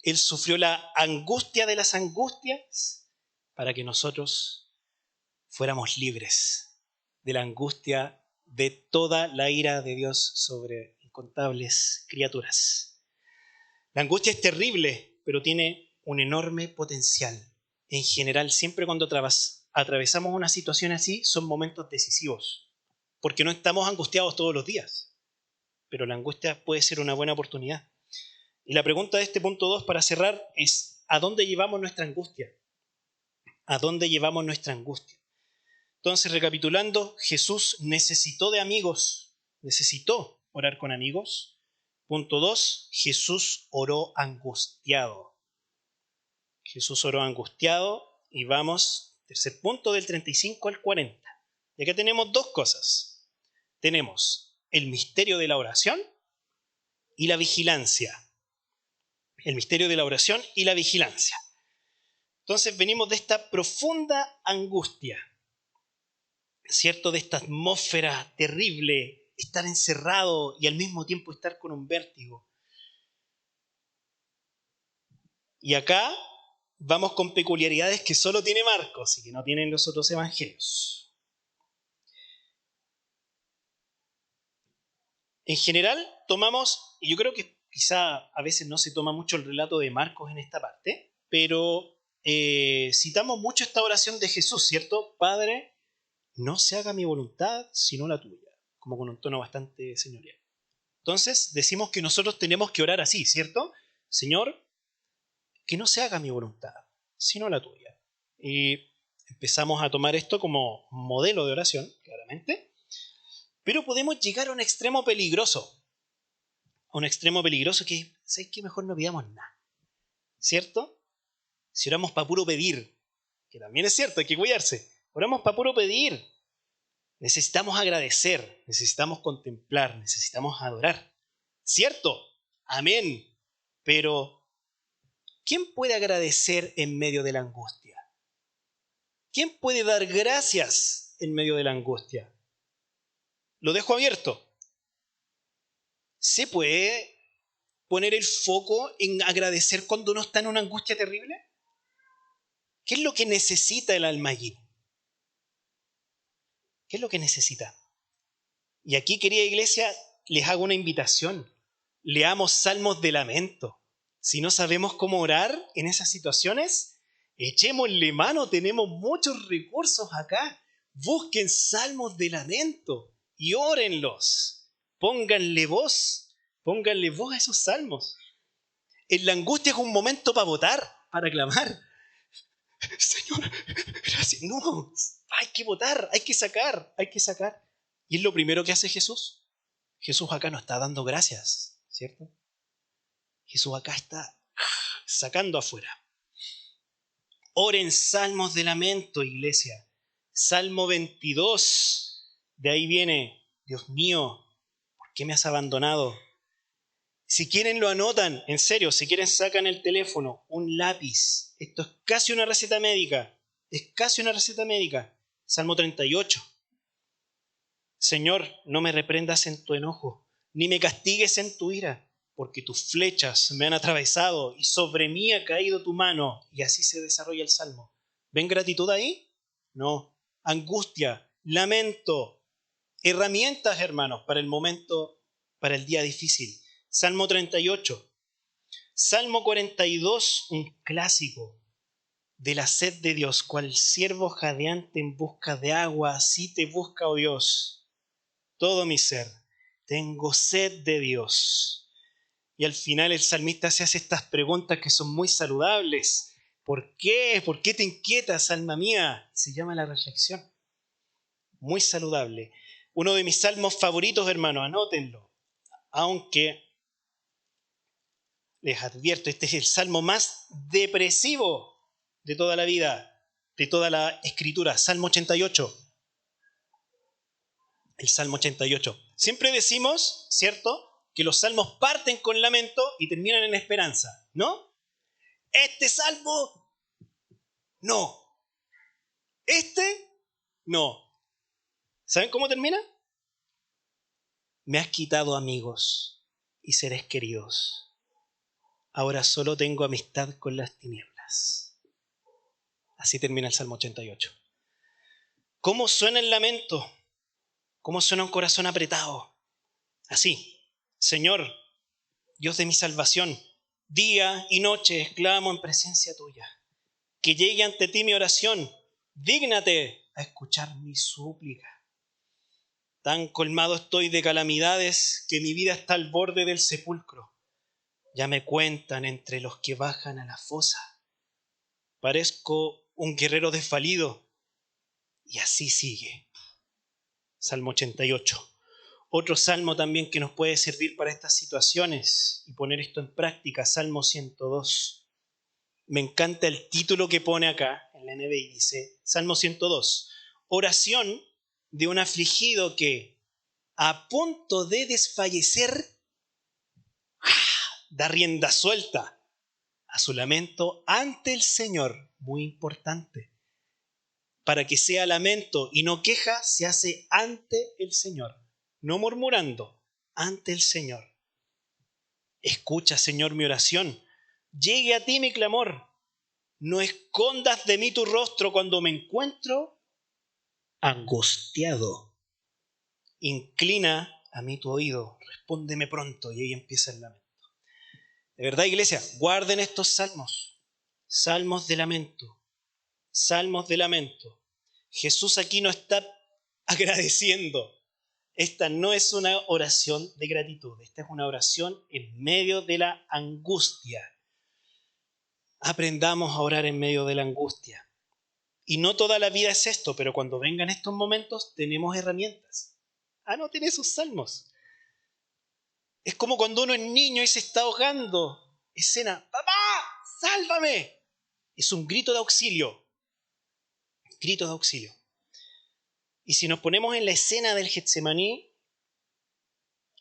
Él sufrió la angustia de las angustias para que nosotros fuéramos libres de la angustia de toda la ira de Dios sobre incontables criaturas. La angustia es terrible, pero tiene un enorme potencial. En general, siempre cuando atravesamos una situación así, son momentos decisivos, porque no estamos angustiados todos los días, pero la angustia puede ser una buena oportunidad. Y la pregunta de este punto 2 para cerrar es, ¿a dónde llevamos nuestra angustia? ¿A dónde llevamos nuestra angustia? Entonces, recapitulando, Jesús necesitó de amigos, necesitó orar con amigos. Punto 2, Jesús oró angustiado. Jesús oró angustiado y vamos, tercer punto, del 35 al 40. Y acá tenemos dos cosas. Tenemos el misterio de la oración y la vigilancia. El misterio de la oración y la vigilancia. Entonces venimos de esta profunda angustia, ¿cierto? De esta atmósfera terrible, estar encerrado y al mismo tiempo estar con un vértigo. Y acá vamos con peculiaridades que solo tiene Marcos y que no tienen los otros evangelios. En general tomamos, y yo creo que quizá a veces no se toma mucho el relato de Marcos en esta parte, pero citamos mucho esta oración de Jesús, ¿cierto? Padre, no se haga mi voluntad, sino la tuya, como con un tono bastante señorial. Entonces decimos que nosotros tenemos que orar así, ¿cierto? Señor, que no se haga mi voluntad, sino la tuya. Y empezamos a tomar esto como modelo de oración, claramente, pero podemos llegar a un extremo peligroso, que, ¿sabes qué? Mejor no pidamos nada, ¿cierto? Si oramos para puro pedir, que también es cierto, hay que cuidarse, oramos para puro pedir, necesitamos agradecer, necesitamos contemplar, necesitamos adorar, ¿cierto? Amén. Pero, ¿quién puede agradecer en medio de la angustia? ¿Quién puede dar gracias en medio de la angustia? Lo dejo abierto. ¿Se puede poner el foco en agradecer cuando uno está en una angustia terrible? ¿Qué es lo que necesita el alma allí? ¿Qué es lo que necesita? Y aquí, querida iglesia, les hago una invitación. Leamos salmos de lamento. Si no sabemos cómo orar en esas situaciones, echémosle mano, tenemos muchos recursos acá. Busquen salmos de lamento y órenlos. Pónganle voz a esos salmos. En la angustia es un momento para votar, para clamar. Señor, gracias. No, hay que votar, hay que sacar. Y es lo primero que hace Jesús. Jesús acá no está dando gracias, ¿cierto? Jesús acá está sacando afuera. Oren salmos de lamento, iglesia. Salmo 22. De ahí viene, Dios mío, ¿por qué me has abandonado? Si quieren lo anotan, en serio, si quieren sacan el teléfono, un lápiz. Esto es casi una receta médica. Salmo 38. Señor, no me reprendas en tu enojo, ni me castigues en tu ira, porque tus flechas me han atravesado y sobre mí ha caído tu mano. Y así se desarrolla el salmo. ¿Ven gratitud ahí? No. Angustia, lamento, herramientas, hermanos, para el momento, para el día difícil. Salmo 38. Salmo 42, un clásico de la sed de Dios, cual siervo jadeante en busca de agua, así te busca, oh Dios, todo mi ser. Tengo sed de Dios. Y al final el salmista se hace estas preguntas que son muy saludables. ¿Por qué? ¿Por qué te inquietas, alma mía? Se llama la reflexión. Muy saludable. Uno de mis salmos favoritos, hermano, anótenlo. Aunque les advierto, este es el salmo más depresivo de toda la vida, de toda la escritura. Salmo 88. El Salmo 88. Siempre decimos, ¿cierto?, que los salmos parten con lamento y terminan en esperanza, ¿no? Este salmo, no. Este, no. ¿Saben cómo termina? Me has quitado amigos y seres queridos. Ahora solo tengo amistad con las tinieblas. Así termina el Salmo 88. ¿Cómo suena el lamento? ¿Cómo suena un corazón apretado? Así. Señor, Dios de mi salvación, día y noche clamo en presencia tuya. Que llegue ante ti mi oración. Dígnate a escuchar mi súplica. Tan colmado estoy de calamidades que mi vida está al borde del sepulcro. Ya me cuentan entre los que bajan a la fosa. Parezco un guerrero desvalido. Y así sigue. Salmo 88. Otro salmo también que nos puede servir para estas situaciones y poner esto en práctica, Salmo 102. Me encanta el título que pone acá en la NBI, dice, Salmo 102, oración de un afligido que, a punto de desfallecer, da rienda suelta a su lamento ante el Señor. Muy importante. Para que sea lamento y no queja, se hace ante el Señor. No murmurando, ante el Señor. Escucha, Señor, mi oración. Llegue a ti mi clamor. No escondas de mí tu rostro cuando me encuentro angustiado. Inclina a mí tu oído. Respóndeme pronto. Y ahí empieza el lamento. De verdad, iglesia, guarden estos salmos. Salmos de lamento. Salmos de lamento. Jesús aquí no está agradeciendo. Esta no es una oración de gratitud, esta es una oración en medio de la angustia. Aprendamos a orar en medio de la angustia. Y no toda la vida es esto, pero cuando vengan estos momentos tenemos herramientas. Anoten esos salmos. Es como cuando uno es niño y se está ahogando. Escena, ¡papá! ¡Sálvame! Es un grito de auxilio. Grito de auxilio. Y si nos ponemos en la escena del Getsemaní,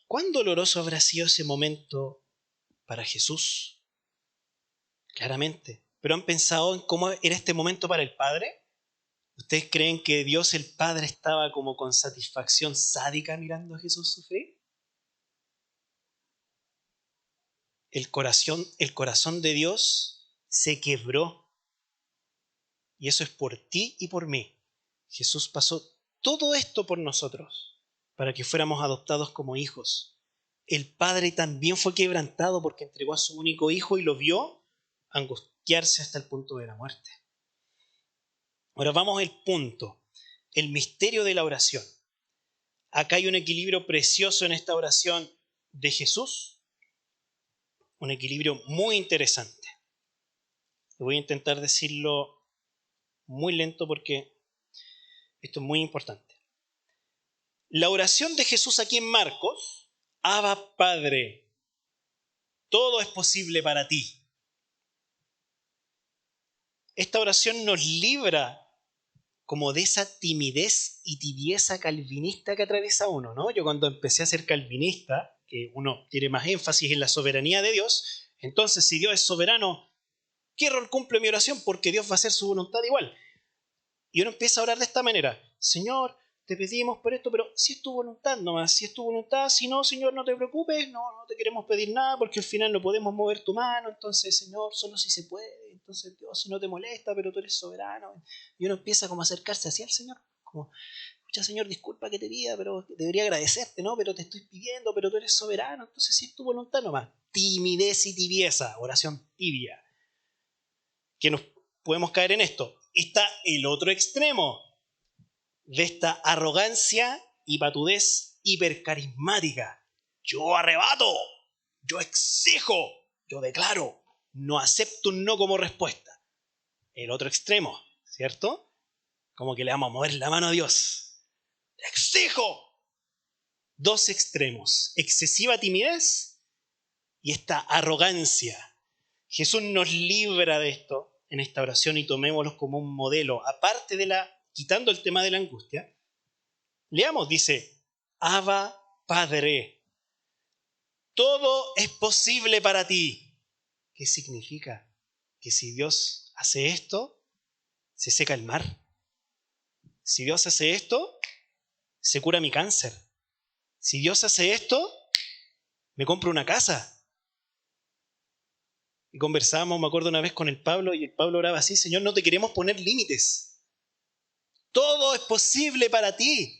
¿cuán doloroso habrá sido ese momento para Jesús? Claramente. ¿Pero han pensado en cómo era este momento para el Padre? ¿Ustedes creen que Dios el Padre estaba como con satisfacción sádica mirando a Jesús sufrir? El corazón de Dios se quebró. Y eso es por ti y por mí. Jesús pasó todo esto por nosotros, para que fuéramos adoptados como hijos. El Padre también fue quebrantado porque entregó a su único hijo y lo vio angustiarse hasta el punto de la muerte. Ahora vamos al punto, el misterio de la oración. Acá hay un equilibrio precioso en esta oración de Jesús, un equilibrio muy interesante. Voy a intentar decirlo muy lento porque esto es muy importante. La oración de Jesús aquí en Marcos, Abba Padre, todo es posible para ti. Esta oración nos libra como de esa timidez y tibieza calvinista que atraviesa uno, ¿no? Yo cuando empecé a ser calvinista, que uno tiene más énfasis en la soberanía de Dios, entonces si Dios es soberano, ¿qué rol cumple mi oración? Porque Dios va a hacer su voluntad igual. Y uno empieza a orar de esta manera, Señor, te pedimos por esto, pero si es tu voluntad nomás, si es tu voluntad, si no, Señor, no te preocupes, no te queremos pedir nada porque al final no podemos mover tu mano, entonces, Señor, solo si se puede, entonces, Dios, si no te molesta, pero tú eres soberano. Y uno empieza como a acercarse hacia el Señor, como, escucha, Señor, disculpa que te pida, pero debería agradecerte, ¿no? Pero te estoy pidiendo, pero tú eres soberano, entonces si es tu voluntad nomás. Timidez y tibieza, oración tibia. Que nos podemos caer en esto. Está el otro extremo de esta arrogancia y patudez hipercarismática. Yo arrebato, yo exijo, yo declaro, no acepto un no como respuesta. El otro extremo, ¿cierto? Como que le vamos a mover la mano a Dios. Te exijo, dos extremos: excesiva timidez y esta arrogancia. Jesús nos libra de esto en esta oración y tomémoslo como un modelo. Aparte quitando el tema de la angustia, leamos, dice, Abba Padre, todo es posible para ti. ¿Qué significa? Que si Dios hace esto, se seca el mar. Si Dios hace esto, se cura mi cáncer. Si Dios hace esto, me compro una casa. Y conversábamos, me acuerdo una vez con el Pablo, y el Pablo oraba así: Señor, no te queremos poner límites. Todo es posible para ti.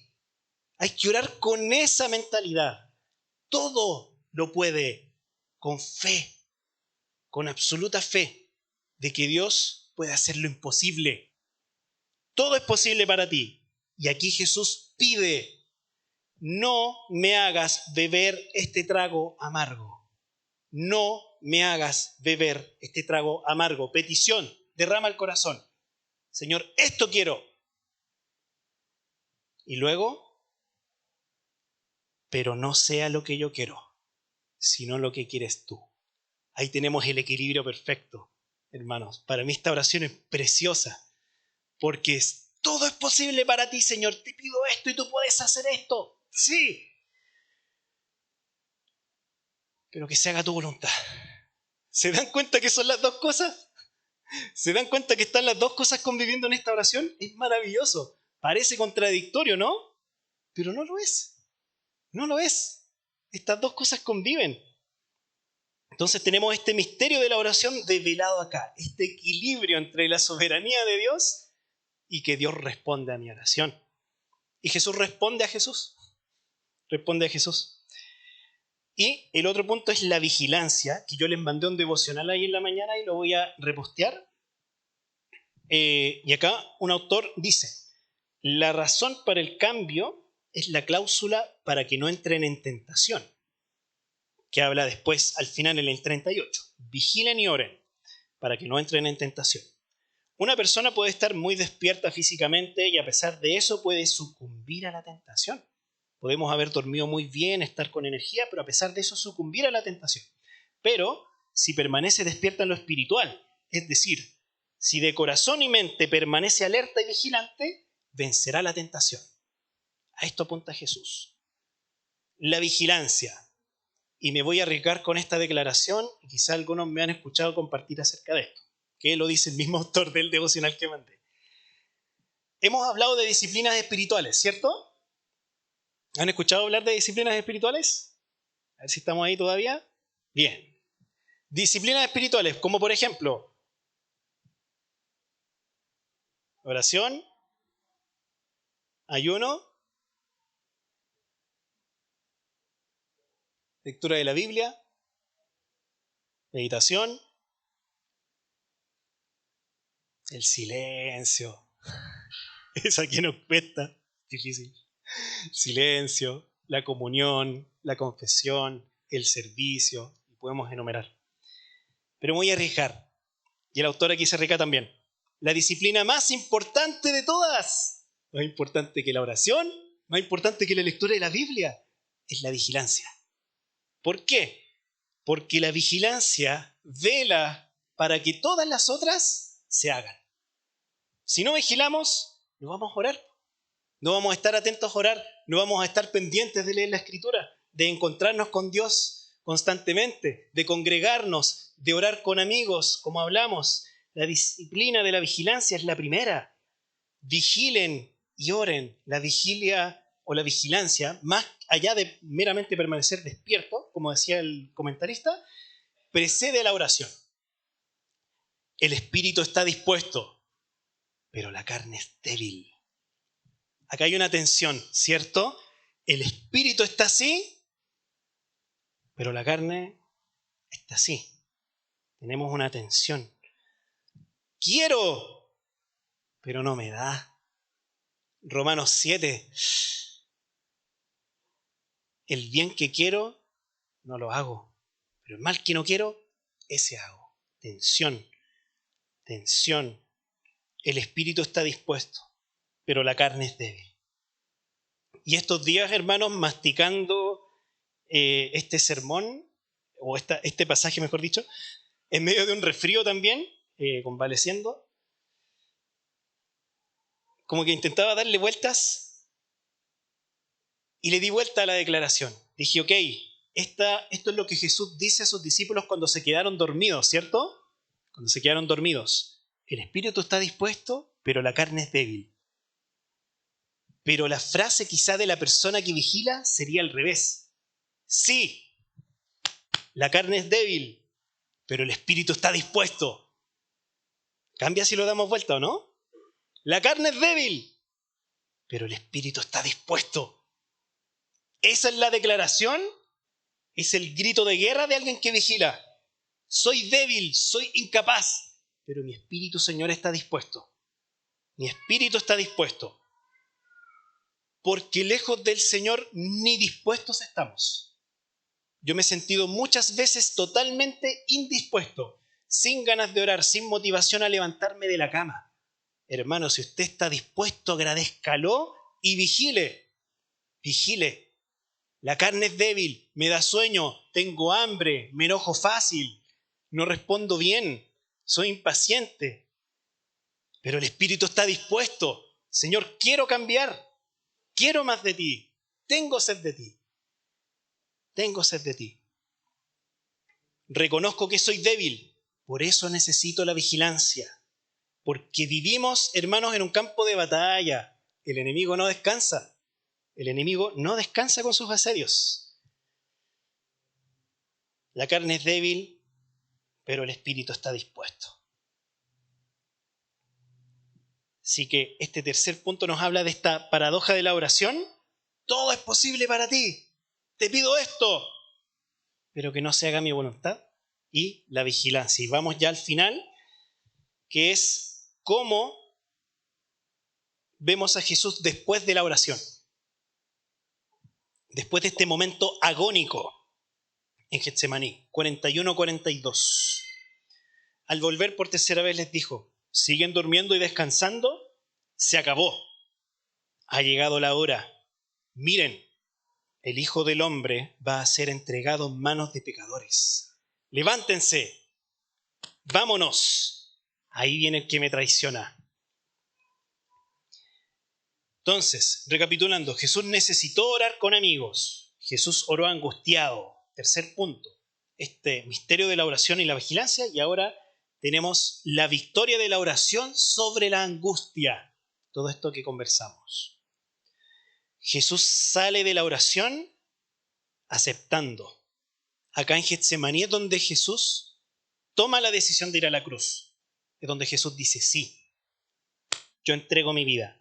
Hay que orar con esa mentalidad. Todo lo puede, con fe, con absoluta fe, de que Dios puede hacer lo imposible. Todo es posible para ti. Y aquí Jesús pide: no me hagas beber este trago amargo. No me hagas beber este trago amargo. Petición, derrama el corazón. Señor, esto quiero. Y luego, pero no sea lo que yo quiero, sino lo que quieres tú. Ahí tenemos el equilibrio perfecto, hermanos. Para mí esta oración es preciosa, porque todo es posible para ti, Señor. Te pido esto y tú puedes hacer esto. Sí, pero que se haga tu voluntad. ¿Se dan cuenta que son las dos cosas? ¿Se dan cuenta que están las dos cosas conviviendo en esta oración? Es maravilloso. Parece contradictorio, ¿no? Pero no lo es. No lo es. Estas dos cosas conviven. Entonces tenemos este misterio de la oración develado acá. Este equilibrio entre la soberanía de Dios y que Dios responde a mi oración. Y Jesús responde a Jesús. Responde a Jesús. Y el otro punto es la vigilancia, que yo les mandé un devocional ahí en la mañana y lo voy a repostear. Y acá un autor dice: la razón para el cambio es la cláusula para que no entren en tentación, que habla después al final en el 38. Vigilen y oren para que no entren en tentación. Una persona puede estar muy despierta físicamente y a pesar de eso puede sucumbir a la tentación. Podemos haber dormido muy bien, estar con energía, pero a pesar de eso sucumbir a la tentación. Pero si permanece despierta en lo espiritual, es decir, si de corazón y mente permanece alerta y vigilante, vencerá la tentación. A esto apunta Jesús. La vigilancia. Y me voy a arriesgar con esta declaración, y quizá algunos me han escuchado compartir acerca de esto, que lo dice el mismo autor del devocional que mandé. Hemos hablado de disciplinas espirituales, ¿cierto? ¿Han escuchado hablar de disciplinas espirituales? A ver si estamos ahí todavía. Bien. Disciplinas espirituales, como por ejemplo, oración, ayuno, lectura de la Biblia, meditación, el silencio. Esa que nos cuesta, difícil. Silencio, la comunión, la confesión, el servicio, y podemos enumerar. Pero me voy a arriesgar, y el autor aquí se arriesga también. La disciplina más importante de todas, más importante que la oración, más importante que la lectura de la Biblia, es la vigilancia. ¿Por qué? Porque la vigilancia vela para que todas las otras se hagan. Si no vigilamos, no vamos a orar. No vamos a estar atentos a orar, no vamos a estar pendientes de leer la Escritura, de encontrarnos con Dios constantemente, de congregarnos, de orar con amigos, como hablamos. La disciplina de la vigilancia es la primera. Vigilen y oren. La vigilia o la vigilancia, más allá de meramente permanecer despierto, como decía el comentarista, precede a la oración. El espíritu está dispuesto, pero la carne es débil. Acá hay una tensión, ¿cierto? El espíritu está así, pero la carne está así. Tenemos una tensión. Quiero, pero no me da. Romanos 7. El bien que quiero, no lo hago. Pero el mal que no quiero, ese hago. Tensión, tensión. El espíritu está dispuesto, pero la carne es débil. Y estos días, hermanos, masticando este sermón, o este pasaje, mejor dicho, en medio de un resfrío también, convaleciendo, como que intentaba darle vueltas y le di vuelta a la declaración. Dije, ok, esto es lo que Jesús dice a sus discípulos cuando se quedaron dormidos, ¿cierto? Cuando se quedaron dormidos. El espíritu está dispuesto, pero la carne es débil. Pero la frase quizá de la persona que vigila sería al revés. Sí, la carne es débil, pero el espíritu está dispuesto. ¿Cambia si lo damos vuelta o no? La carne es débil, pero el espíritu está dispuesto. Esa es la declaración, es el grito de guerra de alguien que vigila. Soy débil, soy incapaz, pero mi espíritu, Señor, está dispuesto. Mi espíritu está dispuesto. Porque lejos del Señor ni dispuestos estamos. Yo me he sentido muchas veces totalmente indispuesto, sin ganas de orar, sin motivación a levantarme de la cama. Hermano, si usted está dispuesto, agradézcalo y vigile. Vigile. La carne es débil, me da sueño, tengo hambre, me enojo fácil, no respondo bien, soy impaciente. Pero el espíritu está dispuesto. Señor, quiero cambiar. Quiero más de ti. Tengo sed de ti. Tengo sed de ti. Reconozco que soy débil. Por eso necesito la vigilancia. Porque vivimos, hermanos, en un campo de batalla. El enemigo no descansa. El enemigo no descansa con sus asedios. La carne es débil, pero el espíritu está dispuesto. Así que este tercer punto nos habla de esta paradoja de la oración. Todo es posible para ti. Te pido esto, pero que no se haga mi voluntad. Y la vigilancia. Y vamos ya al final, que es cómo vemos a Jesús después de la oración. Después de este momento agónico en Getsemaní, 41-42. Al volver por tercera vez les dijo, ¿siguen durmiendo y descansando? Se acabó. Ha llegado la hora. Miren, el Hijo del Hombre va a ser entregado en manos de pecadores. Levántense, vámonos. Ahí viene el que me traiciona. Entonces, recapitulando, Jesús necesitó orar con amigos. Jesús oró angustiado. Tercer punto, este misterio de la oración y la vigilancia. Y ahora tenemos la victoria de la oración sobre la angustia. Todo esto que conversamos. Jesús sale de la oración aceptando. Acá en Getsemaní es donde Jesús toma la decisión de ir a la cruz. Es donde Jesús dice, sí, yo entrego mi vida.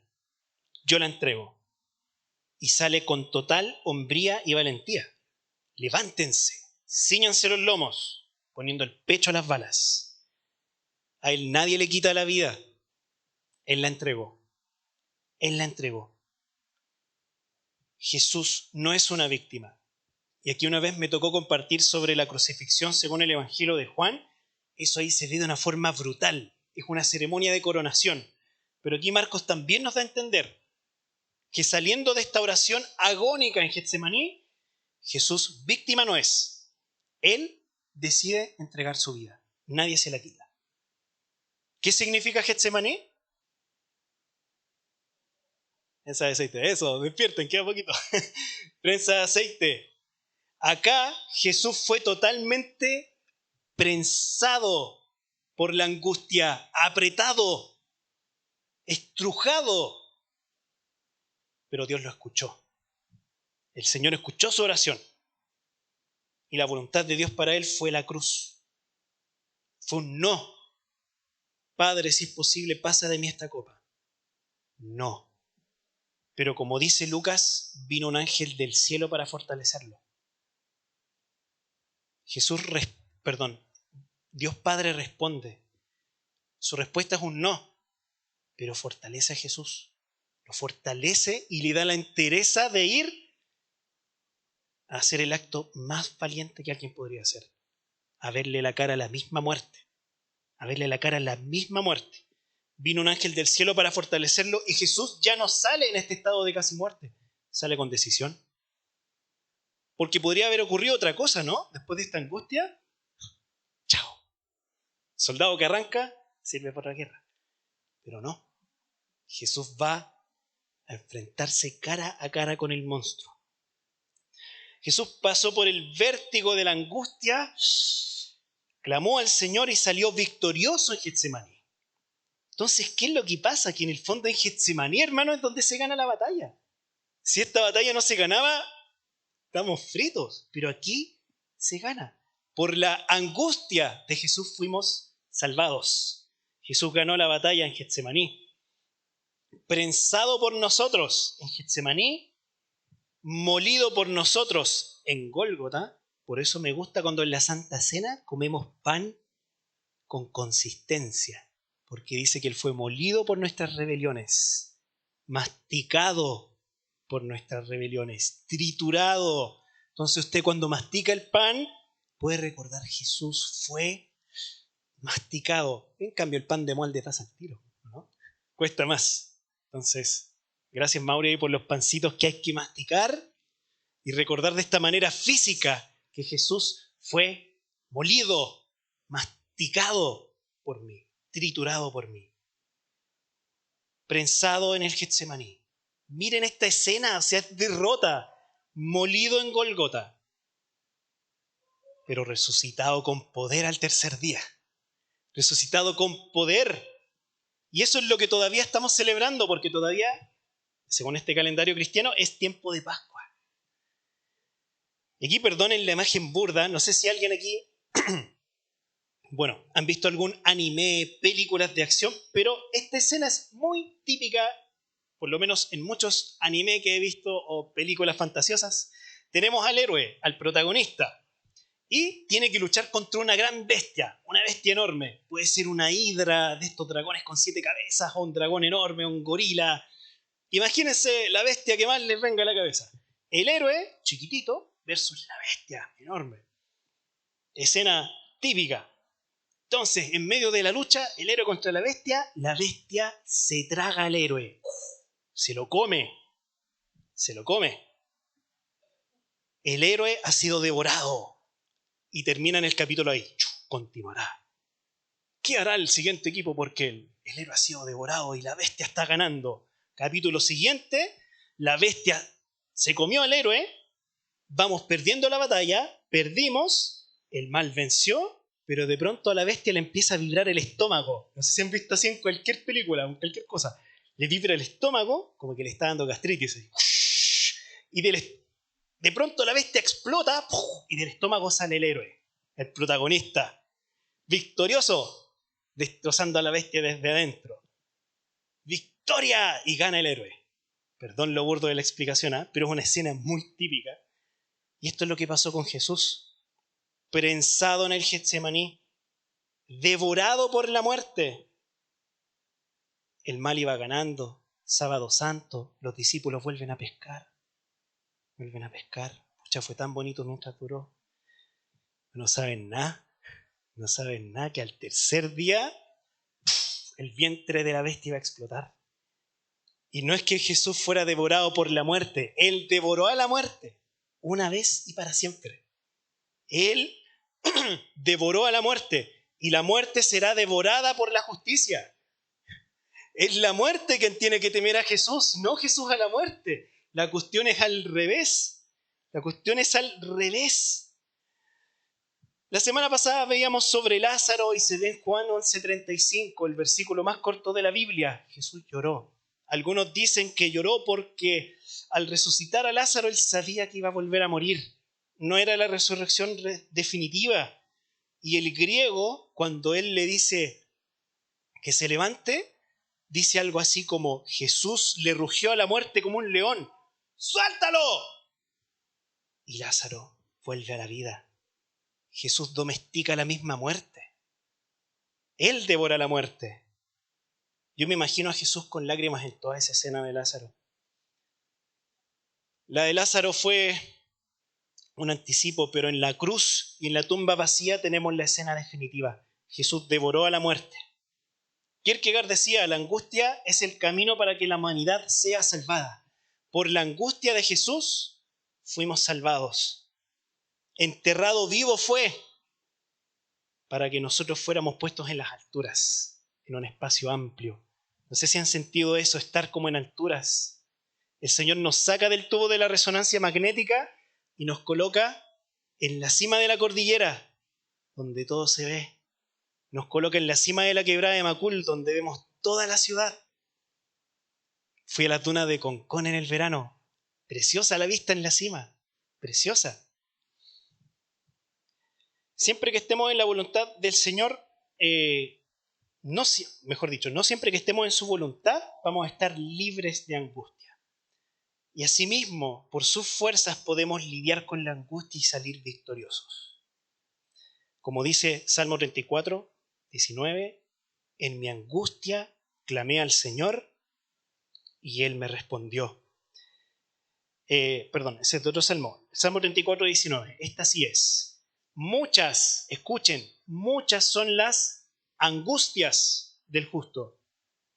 Yo la entrego. Y sale con total hombría y valentía. Levántense, cíñanse los lomos, poniendo el pecho a las balas. A él nadie le quita la vida. Él la entregó. Él la entregó. Jesús no es una víctima. Y aquí una vez me tocó compartir sobre la crucifixión según el Evangelio de Juan. Eso ahí se ve de una forma brutal. Es una ceremonia de coronación. Pero aquí Marcos también nos da a entender que saliendo de esta oración agónica en Getsemaní, Jesús víctima no es. Él decide entregar su vida. Nadie se la quita. ¿Qué significa Getsemaní? Prensa de aceite. Eso, despierten, queda poquito. Prensa de aceite. Acá Jesús fue totalmente prensado por la angustia, apretado, estrujado. Pero Dios lo escuchó. El Señor escuchó su oración. Y la voluntad de Dios para él fue la cruz. Fue un no. Padre, si es posible, pasa de mí esta copa. No. Pero como dice Lucas, vino un ángel del cielo para fortalecerlo. Dios Padre responde. Su respuesta es un no, pero fortalece a Jesús. Lo fortalece y le da la entereza de ir a hacer el acto más valiente que alguien podría hacer. A verle la cara a la misma muerte. A verle la cara a la misma muerte. Vino un ángel del cielo para fortalecerlo y Jesús ya no sale en este estado de casi muerte. Sale con decisión. Porque podría haber ocurrido otra cosa, ¿no? Después de esta angustia, chao. Soldado que arranca, sirve para la guerra. Pero no. Jesús va a enfrentarse cara a cara con el monstruo. Jesús pasó por el vértigo de la angustia, clamó al Señor y salió victorioso en Getsemaní. Entonces, ¿qué es lo que pasa? Que en el fondo en Getsemaní, hermano, es donde se gana la batalla. Si esta batalla no se ganaba, estamos fritos. Pero aquí se gana. Por la angustia de Jesús fuimos salvados. Jesús ganó la batalla en Getsemaní. Prensado por nosotros en Getsemaní, molido por nosotros en Gólgota. Por eso me gusta cuando en la Santa Cena comemos pan con consistencia, porque dice que Él fue molido por nuestras rebeliones, masticado por nuestras rebeliones, triturado. Entonces usted cuando mastica el pan puede recordar Jesús fue masticado. En cambio el pan de molde pasa al tiro, ¿no? Cuesta más. Entonces, gracias Mauri por los pancitos que hay que masticar y recordar de esta manera física que Jesús fue molido, masticado por mí, triturado por mí, prensado en el Getsemaní. Miren esta escena, o sea, es derrota, molido en Gólgota, pero resucitado con poder al tercer día, resucitado con poder. Y eso es lo que todavía estamos celebrando, porque todavía, según este calendario cristiano, es tiempo de Pascua. Y aquí perdonen la imagen burda, no sé si alguien aquí, bueno, han visto algún anime, películas de acción, pero esta escena es muy típica, por lo menos en muchos anime que he visto o películas fantasiosas. Tenemos al héroe, al protagonista, y tiene que luchar contra una gran bestia, una bestia enorme. Puede ser una hidra de estos dragones con 7 cabezas, o un dragón enorme, o un gorila. Imagínense la bestia que más les venga a la cabeza. El héroe, chiquitito, versus la bestia enorme. Escena típica. Entonces, en medio de la lucha, el héroe contra la bestia se traga al héroe. Se lo come. Se lo come. El héroe ha sido devorado. Y termina en el capítulo ahí. Continuará. ¿Qué hará el siguiente equipo? Porque el héroe ha sido devorado y la bestia está ganando. Capítulo siguiente, la bestia se comió al héroe. Vamos perdiendo la batalla, perdimos, el mal venció, pero de pronto a la bestia le empieza a vibrar el estómago. No sé si han visto así en cualquier película, en cualquier cosa. Le vibra el estómago, como que le está dando gastritis. Y de pronto la bestia explota y del estómago sale el héroe, el protagonista, victorioso, destrozando a la bestia desde adentro. ¡Victoria! Y gana el héroe. Perdón lo burdo de la explicación, pero es una escena muy típica. Y esto es lo que pasó con Jesús. Prensado en el Getsemaní, devorado por la muerte. El mal iba ganando. Sábado Santo, los discípulos vuelven a pescar. Pucha, fue tan bonito mientras duró. No saben nada que al tercer día el vientre de la bestia iba a explotar. Y no es que Jesús fuera devorado por la muerte, Él devoró a la muerte una vez y para siempre. Él devoró a la muerte y la muerte será devorada por la justicia. Es la muerte quien tiene que temer a Jesús, no Jesús a la muerte. La cuestión es al revés. La semana pasada veíamos sobre Lázaro y se ve en Juan 11:35, el versículo más corto de la Biblia. Jesús lloró. Algunos dicen que lloró porque al resucitar a Lázaro él sabía que iba a volver a morir. No era la resurrección definitiva. Y el griego, cuando él le dice que se levante, dice algo así como: Jesús le rugió a la muerte como un león. ¡Suéltalo! Y Lázaro vuelve a la vida. Jesús domestica la misma muerte. Él devora la muerte. Yo me imagino a Jesús con lágrimas en toda esa escena de Lázaro. La de Lázaro fue un anticipo, pero en la cruz y en la tumba vacía tenemos la escena definitiva. Jesús devoró a la muerte. Kierkegaard decía: la angustia es el camino para que la humanidad sea salvada. Por la angustia de Jesús fuimos salvados. Enterrado vivo fue para que nosotros fuéramos puestos en las alturas, en un espacio amplio. No sé si han sentido eso, estar como en alturas. El Señor nos saca del tubo de la resonancia magnética y nos coloca en la cima de la cordillera, donde todo se ve. Nos coloca en la cima de la quebrada de Macul, donde vemos toda la ciudad. Fui a la duna de Concón en el verano. Preciosa la vista en la cima. Preciosa. Siempre que estemos en la voluntad del Señor, no siempre que estemos en su voluntad, vamos a estar libres de angustia. Y asimismo, por sus fuerzas podemos lidiar con la angustia y salir victoriosos. Como dice Salmo 34, 19, en mi angustia clamé al Señor y Él me respondió. Ese es otro salmo. Salmo 34, 19. Esta sí es. Muchas son las angustias del justo,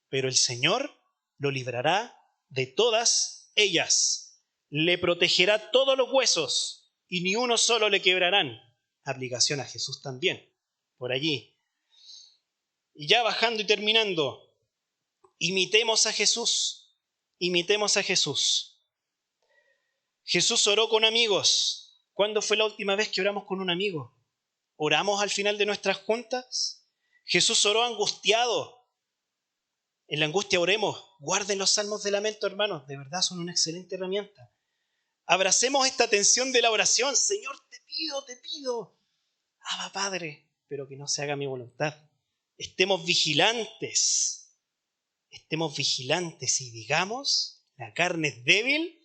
pero el Señor lo librará de todas ellas. Le protegerá todos los huesos y ni uno solo le quebrarán. Aplicación a Jesús también, por allí. Y ya bajando y terminando, imitemos a Jesús. Jesús oró con amigos. ¿Cuándo fue la última vez que oramos con un amigo? ¿Oramos al final de nuestras juntas? Jesús oró angustiado. En la angustia oremos. Guarden los salmos de lamento, hermanos. De verdad son una excelente herramienta. Abracemos esta tensión de la oración. Señor, te pido. Abba, Padre, pero que no se haga mi voluntad. Estemos vigilantes y digamos, la carne es débil,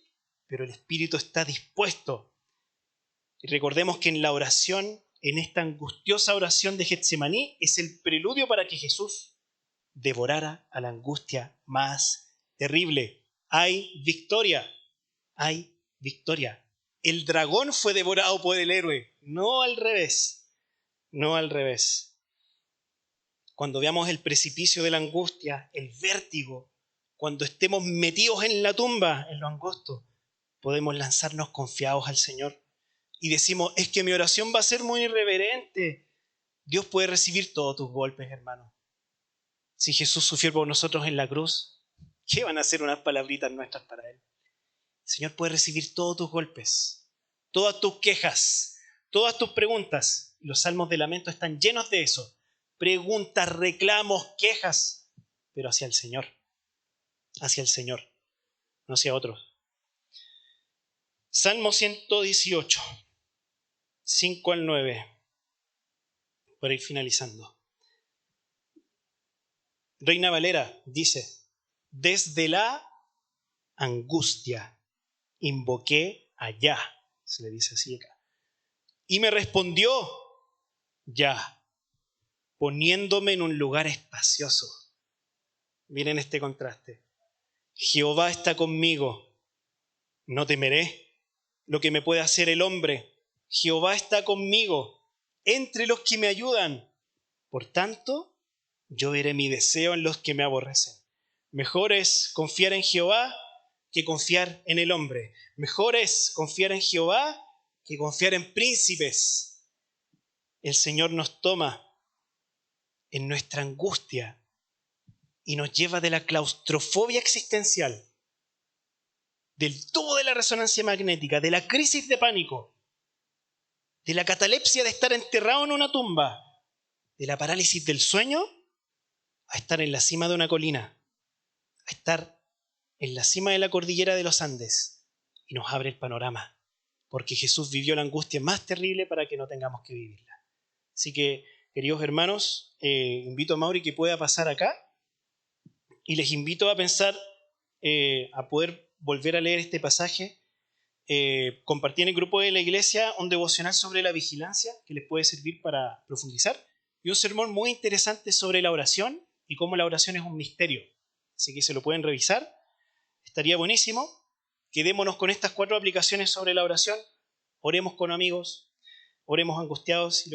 pero el espíritu está dispuesto. Y recordemos que en la oración, en esta angustiosa oración de Getsemaní, es el preludio para que Jesús devorara a la angustia más terrible. Hay victoria. El dragón fue devorado por el héroe, no al revés. Cuando veamos el precipicio de la angustia, el vértigo, cuando estemos metidos en la tumba, en lo angosto, podemos lanzarnos confiados al Señor. Y decimos, es que mi oración va a ser muy irreverente. Dios puede recibir todos tus golpes, hermano. Si Jesús sufrió por nosotros en la cruz, ¿qué van a hacer unas palabritas nuestras para Él? El Señor puede recibir todos tus golpes, todas tus quejas, todas tus preguntas. Los salmos de lamento están llenos de eso. Preguntas, reclamos, quejas, pero hacia el Señor, no hacia otros. Salmo 118. 5 al 9, para ir finalizando. Reina Valera dice, desde la angustia invoqué a Yah, se le dice así acá, y me respondió Yah, poniéndome en un lugar espacioso. Miren este contraste. Jehová está conmigo, no temeré lo que me puede hacer el hombre. Jehová está conmigo, entre los que me ayudan. Por tanto, yo veré mi deseo en los que me aborrecen. Mejor es confiar en Jehová que confiar en el hombre. Mejor es confiar en Jehová que confiar en príncipes. El Señor nos toma en nuestra angustia y nos lleva de la claustrofobia existencial, del tubo de la resonancia magnética, de la crisis de pánico, de la catalepsia de estar enterrado en una tumba, de la parálisis del sueño, a estar en la cima de una colina, a estar en la cima de la cordillera de los Andes, y nos abre el panorama, porque Jesús vivió la angustia más terrible para que no tengamos que vivirla. Así que, queridos hermanos, invito a Mauri que pueda pasar acá, y les invito a pensar, a poder volver a leer este pasaje. Compartí en el grupo de la iglesia un devocional sobre la vigilancia que les puede servir para profundizar, y un sermón muy interesante sobre la oración y cómo la oración es un misterio. Así que se lo pueden revisar. Estaría buenísimo. Quedémonos con estas 4 aplicaciones sobre la oración. Oremos con amigos, oremos angustiados y